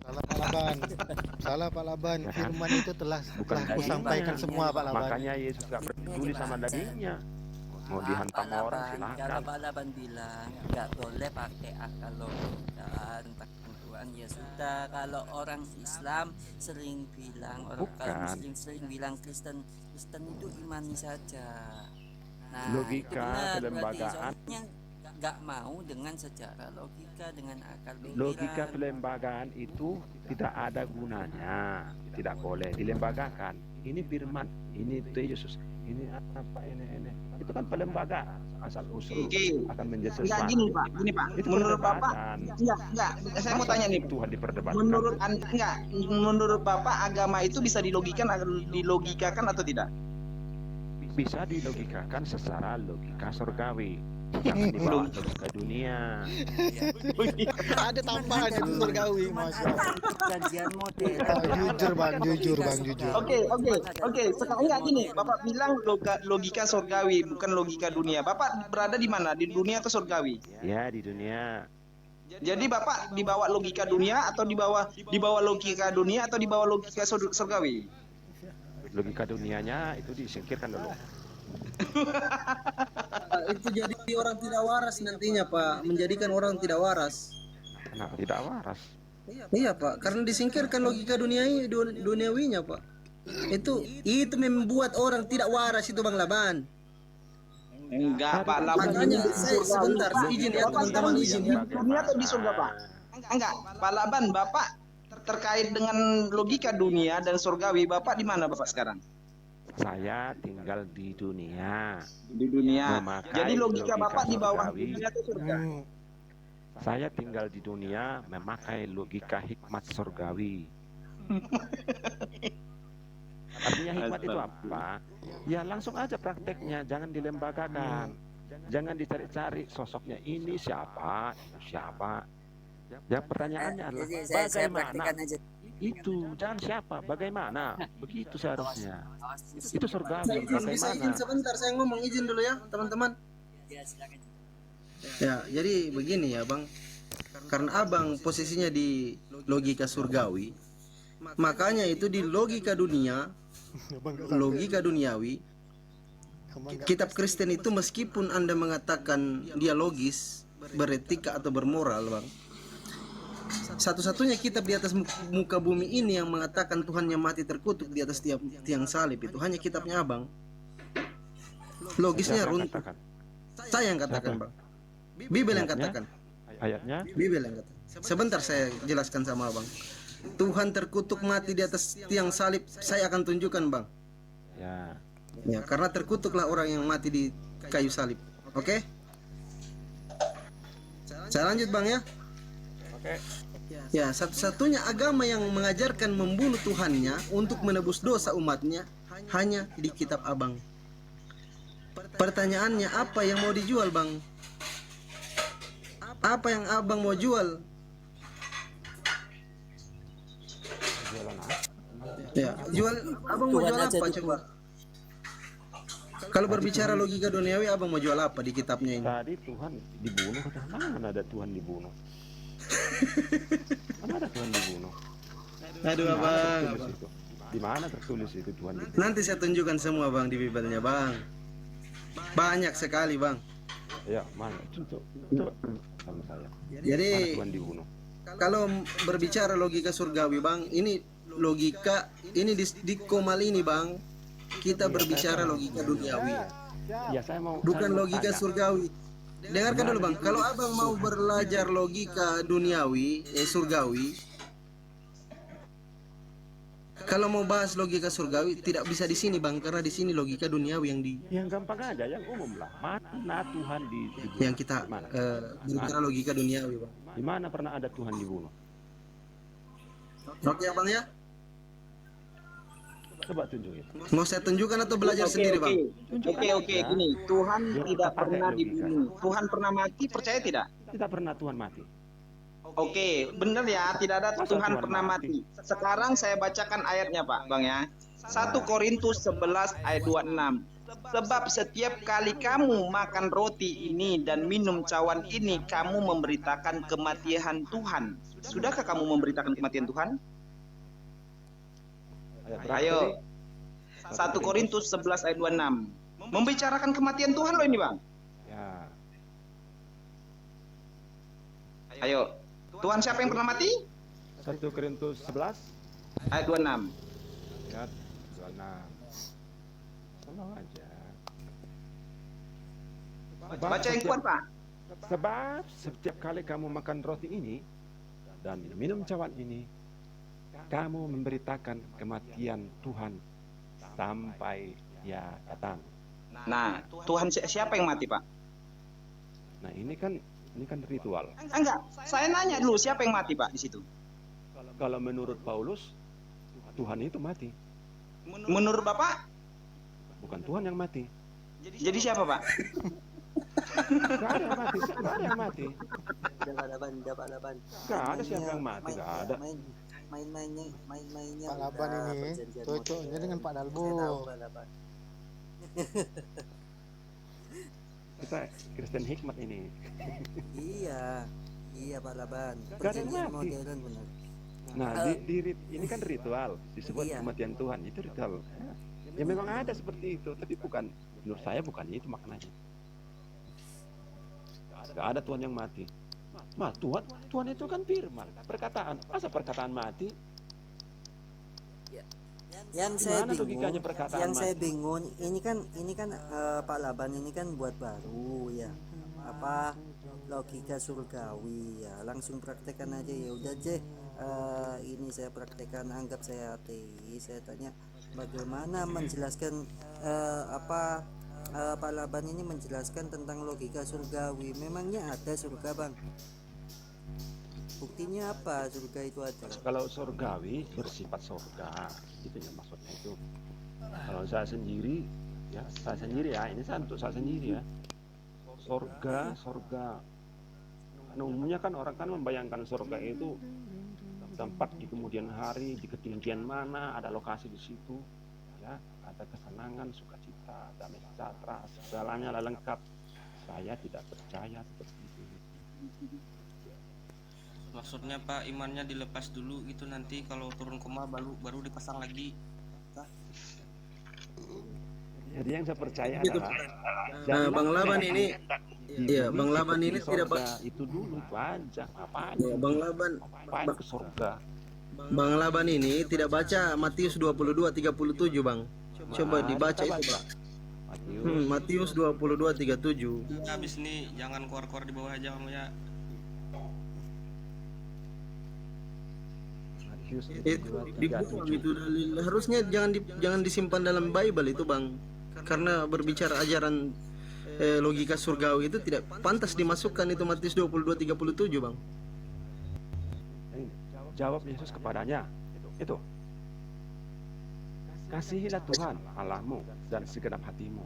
[SPEAKER 6] Salah Pak Laban. Salah Pak Laban. Firman itu telah
[SPEAKER 1] Bukan
[SPEAKER 6] kusampaikan semua Pak Laban.
[SPEAKER 1] Makanya Yesus gak peduli sama dagingnya. Mau dihantam orang
[SPEAKER 3] Kalau
[SPEAKER 1] silakan.
[SPEAKER 3] Pak Laban bilang nggak boleh pakai akal logika tentang Tuhan, ya sudah. Kalau orang Islam sering bilang, kalau
[SPEAKER 1] Bukan.
[SPEAKER 3] Muslim sering bilang Kristen itu imani saja. Nah,
[SPEAKER 1] Logika,
[SPEAKER 3] itu benar, berarti
[SPEAKER 1] kelembagaan.
[SPEAKER 3] soalnya nggak mau dengan secara logika, dengan akal pikiran.
[SPEAKER 1] Logika kelembagaan itu tidak ada gunanya. Tidak boleh dilembagakan. Ini firman, ini Yesus, ini apa ini. Itu kan pelembagaan asal usul
[SPEAKER 5] Oke.
[SPEAKER 1] akan menjadi
[SPEAKER 5] Enggak
[SPEAKER 1] sesuatu.
[SPEAKER 5] gini Pak,
[SPEAKER 1] Itu
[SPEAKER 5] menurut Bapak,
[SPEAKER 1] perdebatan.
[SPEAKER 5] enggak, saya mau tanya nih.
[SPEAKER 1] Tuhan diperdebatkan.
[SPEAKER 5] Menurut Bapak agama itu bisa dilogikakan atau tidak?
[SPEAKER 1] Bisa dilogikakan secara logika surgawi. Jangan dibawa logika dunia.
[SPEAKER 6] Ada tambahan itu surgawi, Masya Allah.
[SPEAKER 3] Perjanjian modern.
[SPEAKER 6] Jujur Bang, jujur Bang, jujur.
[SPEAKER 5] Oke. Sekarang enggak gini, Bapak bilang logika surgawi bukan logika dunia. Bapak berada di mana? Di dunia atau surgawi?
[SPEAKER 1] Ya, di dunia.
[SPEAKER 5] Jadi Bapak dibawa logika dunia atau dibawa logika dunia atau dibawa logika surgawi?
[SPEAKER 1] Logika dunianya itu disingkirkan dulu.
[SPEAKER 10] Itu jadi orang tidak waras nantinya Pak, menjadikan orang tidak waras.
[SPEAKER 1] Kenapa tidak waras?
[SPEAKER 10] Iya Pak, karena disingkirkan logika duniawinya Pak. Itu membuat orang tidak waras itu Bang Laban.
[SPEAKER 5] Enggak, Pak Laban.
[SPEAKER 10] Makanya saya sebentar izin ya teman-teman izin ya.
[SPEAKER 5] Di dunia atau di surga, Pak? Enggak, Pak Laban, Bapak terkait dengan logika dunia dan surgawi, Bapak di mana Bapak sekarang?
[SPEAKER 1] Saya tinggal di dunia.
[SPEAKER 5] Di dunia.
[SPEAKER 1] Memakai
[SPEAKER 5] Jadi logika Bapak di bawah
[SPEAKER 1] surgawi.
[SPEAKER 5] dunia atau surga?
[SPEAKER 1] Saya tinggal di dunia memakai logika hikmat surgawi. Artinya hikmat itu apa? Ya langsung aja prakteknya, jangan dilembagakan. Jangan dicari-cari sosoknya ini siapa, itu siapa. Ya pertanyaannya adalah
[SPEAKER 3] Saya
[SPEAKER 1] bagaimana?
[SPEAKER 3] praktikan aja.
[SPEAKER 1] Itu jangan siapa, bagaimana? Begitu seharusnya. Itu
[SPEAKER 10] Saya
[SPEAKER 1] surgawi,
[SPEAKER 10] bisa izin
[SPEAKER 1] bagaimana?
[SPEAKER 10] sebentar, saya ngomong izin dulu ya teman-teman. Ya, jadi begini ya Bang. Karena Abang posisinya di logika surgawi, makanya itu di logika dunia, logika duniawi, kitab Kristen itu meskipun Anda mengatakan dia logis, beretika atau bermoral Bang, satu-satunya kitab di atas muka bumi ini yang mengatakan Tuhan yang mati terkutuk di atas tiang salib itu hanya kitabnya Abang. Logisnya
[SPEAKER 1] Siapa yang
[SPEAKER 10] runtuh.
[SPEAKER 1] katakan?
[SPEAKER 10] Saya yang katakan, Bang. Bibel yang katakan.
[SPEAKER 1] Ayatnya?
[SPEAKER 10] Bibel yang katakan. Sebentar saya jelaskan sama Bang. Tuhan terkutuk mati di atas tiang salib, saya akan tunjukkan, Bang.
[SPEAKER 1] Ya.
[SPEAKER 10] Ya, karena terkutuklah orang yang mati di kayu salib. Oke? Saya lanjut, Bang, ya.
[SPEAKER 1] Oke.
[SPEAKER 10] Ya, satu-satunya agama yang mengajarkan membunuh Tuhannya untuk menebus dosa umatnya hanya di kitab Abang. Pertanyaannya, apa yang mau dijual, Bang? Apa yang Abang mau jual?
[SPEAKER 1] Jualan apa?
[SPEAKER 10] Ya, Abang mau
[SPEAKER 3] Tuhan
[SPEAKER 10] jual
[SPEAKER 3] aja
[SPEAKER 10] apa
[SPEAKER 3] itu.
[SPEAKER 10] coba? Kalau berbicara logika duniawi, Abang mau jual apa di kitabnya ini?
[SPEAKER 1] Tadi Tuhan dibunuh, kata mana ada Tuhan dibunuh? Mana ada Tuhan dibunuh?
[SPEAKER 10] Aduh,
[SPEAKER 1] Di mana
[SPEAKER 10] Abang.
[SPEAKER 1] tertulis itu? Di mana tertulis itu Tuhan dibunuh?
[SPEAKER 10] Nanti saya tunjukkan semua, Bang, di Bibelnya, Bang. Banyak sekali, Bang.
[SPEAKER 1] Ya, mana? Coba sama saya.
[SPEAKER 10] Jadi,
[SPEAKER 1] Mana Tuhan dibunuh?
[SPEAKER 10] kalau berbicara logika surgawi, Bang, ini logika ini di Komal ini, Bang. Kita berbicara logika duniawi,
[SPEAKER 1] Ya, saya mau
[SPEAKER 10] bukan
[SPEAKER 1] saya mau
[SPEAKER 10] logika
[SPEAKER 1] tanya.
[SPEAKER 10] surgawi. Dengarkan dulu, Bang. Kalau Abang mau belajar logika duniawi, surgawi, kalau mau bahas logika surgawi tidak bisa di sini, Bang, karena di sini logika duniawi
[SPEAKER 1] Yang gampang aja, yang umum lah. Mana Tuhan dibunuh?
[SPEAKER 10] yang kita
[SPEAKER 1] Mana?
[SPEAKER 10] berbicara logika duniawi, Bang.
[SPEAKER 1] Di mana pernah ada Tuhan dibunuh?
[SPEAKER 10] Oke, Bang, ya.
[SPEAKER 1] Coba tunjukin.
[SPEAKER 10] Mau saya tunjukkan atau belajar sendiri, Bang?
[SPEAKER 5] Oke, gini. Tuhan
[SPEAKER 1] Ya,
[SPEAKER 5] tidak
[SPEAKER 1] pakai
[SPEAKER 5] pernah
[SPEAKER 1] logika.
[SPEAKER 5] dibunuh. Tuhan pernah mati, percaya tidak?
[SPEAKER 1] Tidak pernah Tuhan mati.
[SPEAKER 5] Oke, benar ya, tidak ada
[SPEAKER 1] Masa
[SPEAKER 5] Tuhan
[SPEAKER 1] Tuhan
[SPEAKER 5] pernah
[SPEAKER 1] mati?
[SPEAKER 5] mati. Sekarang saya bacakan ayatnya, Pak, Bang ya. 1 Korintus 11 ayat 26. Sebab setiap kali kamu makan roti ini dan minum cawan ini, kamu memberitakan kematian Tuhan. Sudahkah kamu memberitakan kematian Tuhan?
[SPEAKER 1] Ayat berapa
[SPEAKER 5] Ayo.
[SPEAKER 1] tadi?
[SPEAKER 5] 1 Korintus 11 ayat 26. Membicarakan kematian Tuhan loh ini, Bang.
[SPEAKER 1] Ya.
[SPEAKER 5] Ayo. Tuhan siapa yang pernah mati?
[SPEAKER 1] 1 Korintus 11
[SPEAKER 5] Ayat 26.
[SPEAKER 1] ayat 26. Tolong aja.
[SPEAKER 5] Baca yang kuat, Pak.
[SPEAKER 1] Sebab setiap kali kamu makan roti ini dan minum cawan ini, kamu memberitakan kematian Tuhan sampai Dia datang.
[SPEAKER 5] Nah, Tuhan siapa yang mati, Pak?
[SPEAKER 1] Nah, ini kan ritual.
[SPEAKER 5] Enggak, saya nanya dulu siapa yang mati, Pak, di situ?
[SPEAKER 1] Kalau menurut Paulus, Tuhan itu mati,
[SPEAKER 5] Menurut Bapak,
[SPEAKER 1] bukan Tuhan yang mati.
[SPEAKER 5] jadi siapa, Pak?
[SPEAKER 1] Gak ada yang mati, gak ada yang mati. Gak ada siapa yang mati, gak ada.
[SPEAKER 3] Main-mainnya
[SPEAKER 6] Pak Laban ini cocoknya dengan Pak Dalbo.
[SPEAKER 1] Kita Kristen hikmat ini.
[SPEAKER 3] Iya Pak Laban.
[SPEAKER 1] Gak ada yang
[SPEAKER 3] Perjanjian
[SPEAKER 1] mati.
[SPEAKER 3] modern benar.
[SPEAKER 1] Nah, ini kan ritual, disebut
[SPEAKER 3] Iya.
[SPEAKER 1] kematian Tuhan, itu ritual. Ya memang ada seperti itu, tapi bukan, menurut saya bukan itu maknanya. Gak ada Tuhan yang mati. Tuhan itu kan firman, perkataan. Masa perkataan mati?
[SPEAKER 3] Yang saya
[SPEAKER 1] Gimana logikanya
[SPEAKER 3] bingung,
[SPEAKER 1] perkataan
[SPEAKER 3] yang saya
[SPEAKER 1] mati?
[SPEAKER 3] bingung, ini kan Pak Laban ini kan buat baru ya. Apa logika surgawi ya, langsung praktekkan aja ya udah aja. Ini saya praktekkan, anggap saya ateis. Saya tanya bagaimana menjelaskan Pak Laban ini menjelaskan tentang logika surgawi. Memangnya ada surga, Bang? Buktinya apa surga itu ada?
[SPEAKER 1] Kalau surgawi bersifat surga, itu ya maksudnya itu. Kalau saya sendiri ya, ini saya untuk saya sendiri ya. Surga. Nah, umumnya kan orang kan membayangkan surga itu tempat di kemudian hari, di ketinggian mana, ada lokasi di situ, ya, ada kesenangan, sukacita, damai sejahtera, segalanya lengkap. Saya tidak percaya seperti itu.
[SPEAKER 9] Maksudnya Pak, imannya dilepas dulu gitu, nanti kalau turun koma baru dipasang lagi.
[SPEAKER 1] Jadi yang saya percaya
[SPEAKER 10] Gitu,
[SPEAKER 1] adalah
[SPEAKER 10] Nah, Bang Laban ini, iya, Bang Laban ini tidak
[SPEAKER 1] itu dulu itu aja. Apaan?
[SPEAKER 10] Ya, Bang Laban,
[SPEAKER 1] Apaan ke surga?
[SPEAKER 10] Bang Laban ini tidak baca Matius 22:37, Bang. Coba dibaca
[SPEAKER 1] Kita
[SPEAKER 10] itu,
[SPEAKER 1] baca.
[SPEAKER 10] Bang. Matius 22:37.
[SPEAKER 9] Ya, habis ini jangan keluar-keluar di bawah aja kamu ya.
[SPEAKER 10] Dibuang itu dalil. Harusnya jangan disimpan dalam Bible itu, Bang. Karena berbicara ajaran logika surgawi itu tidak pantas dimasukkan itu Matius 22:37, Bang.
[SPEAKER 1] Jawab Yesus kepadanya, itu. Kasihilah Tuhan Allahmu dan segenap hatimu,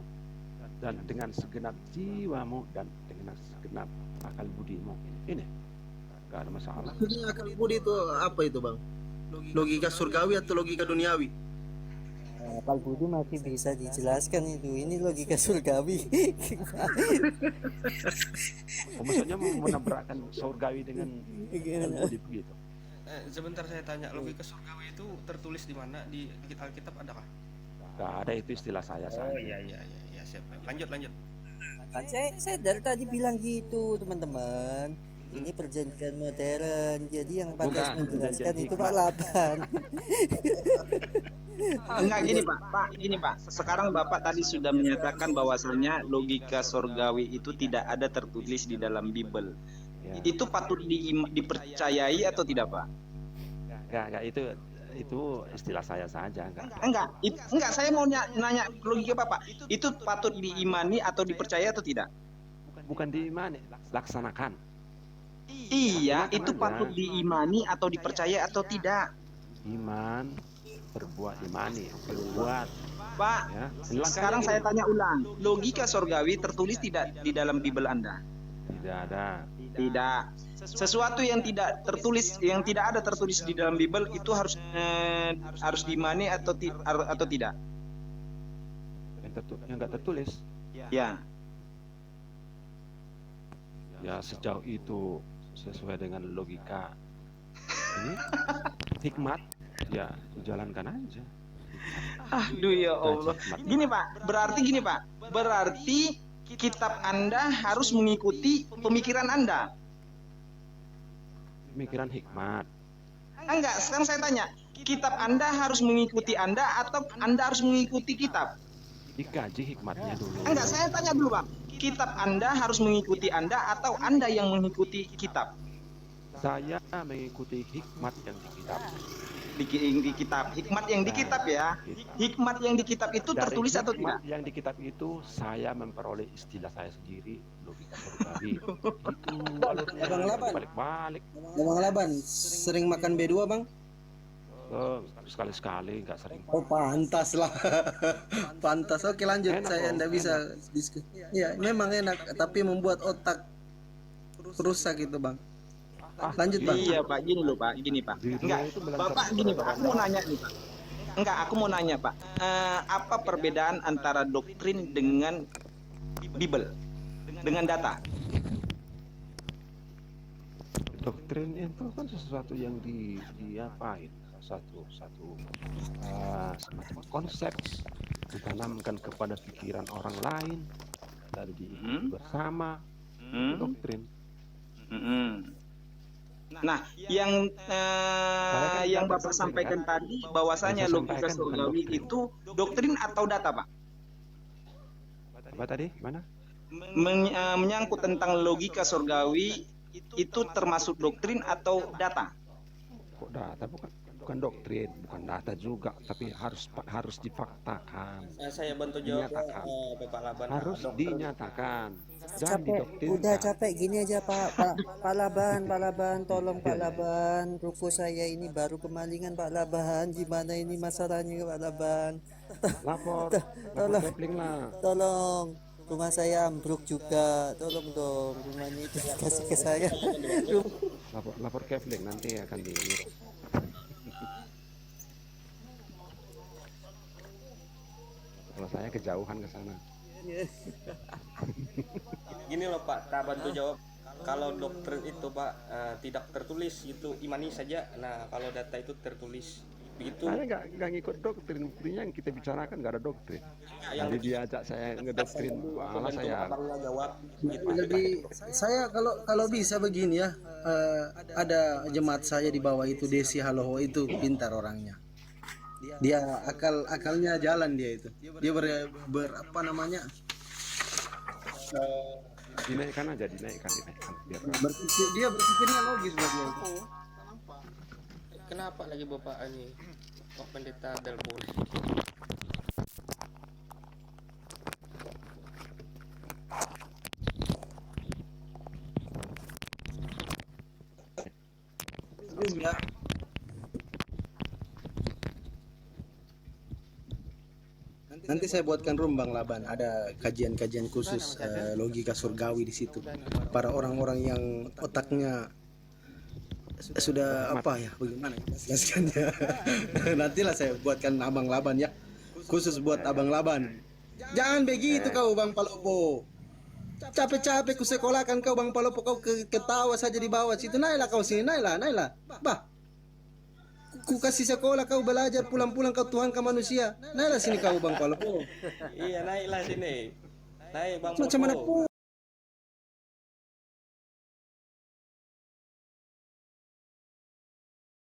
[SPEAKER 1] dan dengan segenap jiwamu, dan dengan segenap akal budimu. Ini gak ada masalah.
[SPEAKER 10] Maksudnya akal budi itu apa itu, Bang? Logika surgawi atau logika duniawi?
[SPEAKER 3] Akal budi masih bisa dijelaskan itu. Ini logika surgawi.
[SPEAKER 1] Maksudnya mau menabrakkan surgawi dengan akal budi begitu.
[SPEAKER 9] Sebentar saya tanya, logika surgawi itu tertulis di mana? Di Alkitab adakah?
[SPEAKER 1] Gak ada, itu istilah saya saja.
[SPEAKER 9] Oh iya siap. Lanjut.
[SPEAKER 3] Kan saya dari tadi bilang gitu, teman-teman. Ini perjanjian modern, jadi yang pantas
[SPEAKER 1] Bukan,
[SPEAKER 3] menjelaskan
[SPEAKER 1] perjanjian
[SPEAKER 3] itu
[SPEAKER 1] hikmat.
[SPEAKER 3] Pak Laban.
[SPEAKER 5] Enggak gini Pak. Sekarang Bapak tadi sudah menyatakan bahwasannya logika surgawi itu tidak ada tertulis di dalam Bible.
[SPEAKER 1] Ya.
[SPEAKER 5] Itu patut dipercayai atau tidak, Pak?
[SPEAKER 1] Enggak, itu istilah saya saja,
[SPEAKER 5] Enggak, saya mau nanya logika Bapak. Itu patut diimani atau dipercaya atau tidak?
[SPEAKER 1] Bukan diimani, laksanakan.
[SPEAKER 5] Iya,
[SPEAKER 1] Laksanakan
[SPEAKER 5] itu
[SPEAKER 1] aja.
[SPEAKER 5] patut diimani atau dipercaya atau tidak?
[SPEAKER 1] Iman, imani, berbuat.
[SPEAKER 5] Pak,
[SPEAKER 1] Ya.
[SPEAKER 5] sekarang saya tanya ulang. Logika surgawi tertulis tidak di dalam Bible Anda?
[SPEAKER 1] Tidak ada.
[SPEAKER 5] Tidak. Sesuatu yang tidak tertulis, yang tidak ada tertulis di dalam Bible itu harus diimani atau tidak?
[SPEAKER 1] Yang enggak tertulis.
[SPEAKER 5] Ya.
[SPEAKER 1] Ya, sejauh itu sesuai dengan logika ini hikmat, ya jalankan aja.
[SPEAKER 5] Aduh ya Allah. Gini Pak, berarti kitab Anda harus mengikuti pemikiran Anda.
[SPEAKER 1] Pemikiran hikmat.
[SPEAKER 5] Enggak, sekarang saya tanya, kitab Anda harus mengikuti Anda atau Anda harus mengikuti kitab?
[SPEAKER 1] Dikaji hikmatnya dulu.
[SPEAKER 5] Enggak, saya tanya dulu Pak. Kitab Anda harus mengikuti Anda atau Anda yang mengikuti kitab?
[SPEAKER 1] Saya mengikuti hikmat yang di kitab.
[SPEAKER 5] Di kitab, hikmat yang di kitab ya. Hikmat yang di kitab itu
[SPEAKER 1] Dari
[SPEAKER 5] tertulis atau
[SPEAKER 1] hikmat
[SPEAKER 5] tidak?
[SPEAKER 1] yang di kitab itu saya memperoleh istilah saya sendiri, logika surgawi. Itu alurnya
[SPEAKER 10] Abang Laban.
[SPEAKER 1] balik-balik.
[SPEAKER 10] Bang Laban, sering makan B2, Bang?
[SPEAKER 1] Sekali-sekali, nggak sering.
[SPEAKER 10] Oh, pantas lah. Pantas. Oke, lanjut.
[SPEAKER 1] Enak
[SPEAKER 10] Saya
[SPEAKER 1] kok,
[SPEAKER 10] enggak bisa diskusi. Ya, memang enak, tapi membuat otak rusak itu, Bang. Lanjut, Bang.
[SPEAKER 5] Iya Pak, gini loh Pak, gini Pak. Enggak, Bapak gini Pak, aku mau nanya nih Pak. Enggak, aku mau nanya Pak. Apa perbedaan antara doktrin dengan Bible? Dengan data?
[SPEAKER 1] Doktrin itu kan sesuatu yang diapain? Satu semacam konsep ditanamkan kepada pikiran orang lain, lalu bersama. Doktrin.
[SPEAKER 5] Nah, yang Bapak sampaikan tadi bahwasanya logika surgawi itu doktrin atau data, Pak?
[SPEAKER 1] Apa tadi? Mana?
[SPEAKER 5] Menyangkut tentang logika surgawi itu termasuk doktrin atau data?
[SPEAKER 1] Kok data? Bukan doktrin, bukan data juga, tapi harus difaktakan.
[SPEAKER 9] Saya bantu jawab
[SPEAKER 1] Dinyatakan.
[SPEAKER 9] Bapak Laban.
[SPEAKER 1] Harus dinyatakan. Jangan
[SPEAKER 3] Capek,
[SPEAKER 1] didoktrinkan.
[SPEAKER 3] udah capek gini aja Pak Laban, tolong Pak Laban, ruko saya ini baru kemalingan Pak Laban, gimana ini masalahnya Pak Laban?
[SPEAKER 1] Lapor
[SPEAKER 3] Tolong.
[SPEAKER 1] kepling lah.
[SPEAKER 3] Tolong, rumah saya ambruk juga, tolong dong rumahnya itu kasih ke saya.
[SPEAKER 1] Lapor kepling, nanti akan diurus. Kalau saya kejauhan ke sana.
[SPEAKER 9] Gini loh Pak, tak bantu jawab. Kalau doktrin itu Pak tidak tertulis itu imani saja. Nah kalau data itu tertulis begitu.
[SPEAKER 1] Saya nggak ngikut doktrin, buktinya yang kita bicarakan nggak ada doktrin.
[SPEAKER 9] Yang
[SPEAKER 1] Jadi diajak saya ngedoktrin, malah saya
[SPEAKER 9] Abangnya jawab. Gitu.
[SPEAKER 10] Jadi saya kalau bisa begini ya, ada jemaat saya di bawah itu Desi Haloho itu pintar orangnya. Dia akalnya jalan dia itu. Dia apa namanya?
[SPEAKER 1] Dinaikkan aja, dinaikkan. Biar
[SPEAKER 10] Dia berpikirnya logis buat dia itu.
[SPEAKER 9] Kenapa lagi bapak ini kok pendeta telepon?
[SPEAKER 10] Ya. Nanti saya buatkan room Bang Laban, ada kajian-kajian khusus logika surgawi di situ. Para orang-orang yang otaknya sudah apa ya, bagaimana jelaskannya. Nantilah saya buatkan Abang Laban ya, khusus buat Abang Laban. Jangan begitu kau Bang Palopo. Capek-capek ku sekolahkan kau Bang Palopo, kau ketawa saja di bawah situ. Naiklah kau sini, naiklah. Bah, ku kasih sekolah kau belajar, pulang-pulang kau Tuhan ke manusia. Naiklah sini kau Bang Palopo.
[SPEAKER 9] Iya naiklah sini. Naik Bang
[SPEAKER 10] Macam mana
[SPEAKER 9] Popo.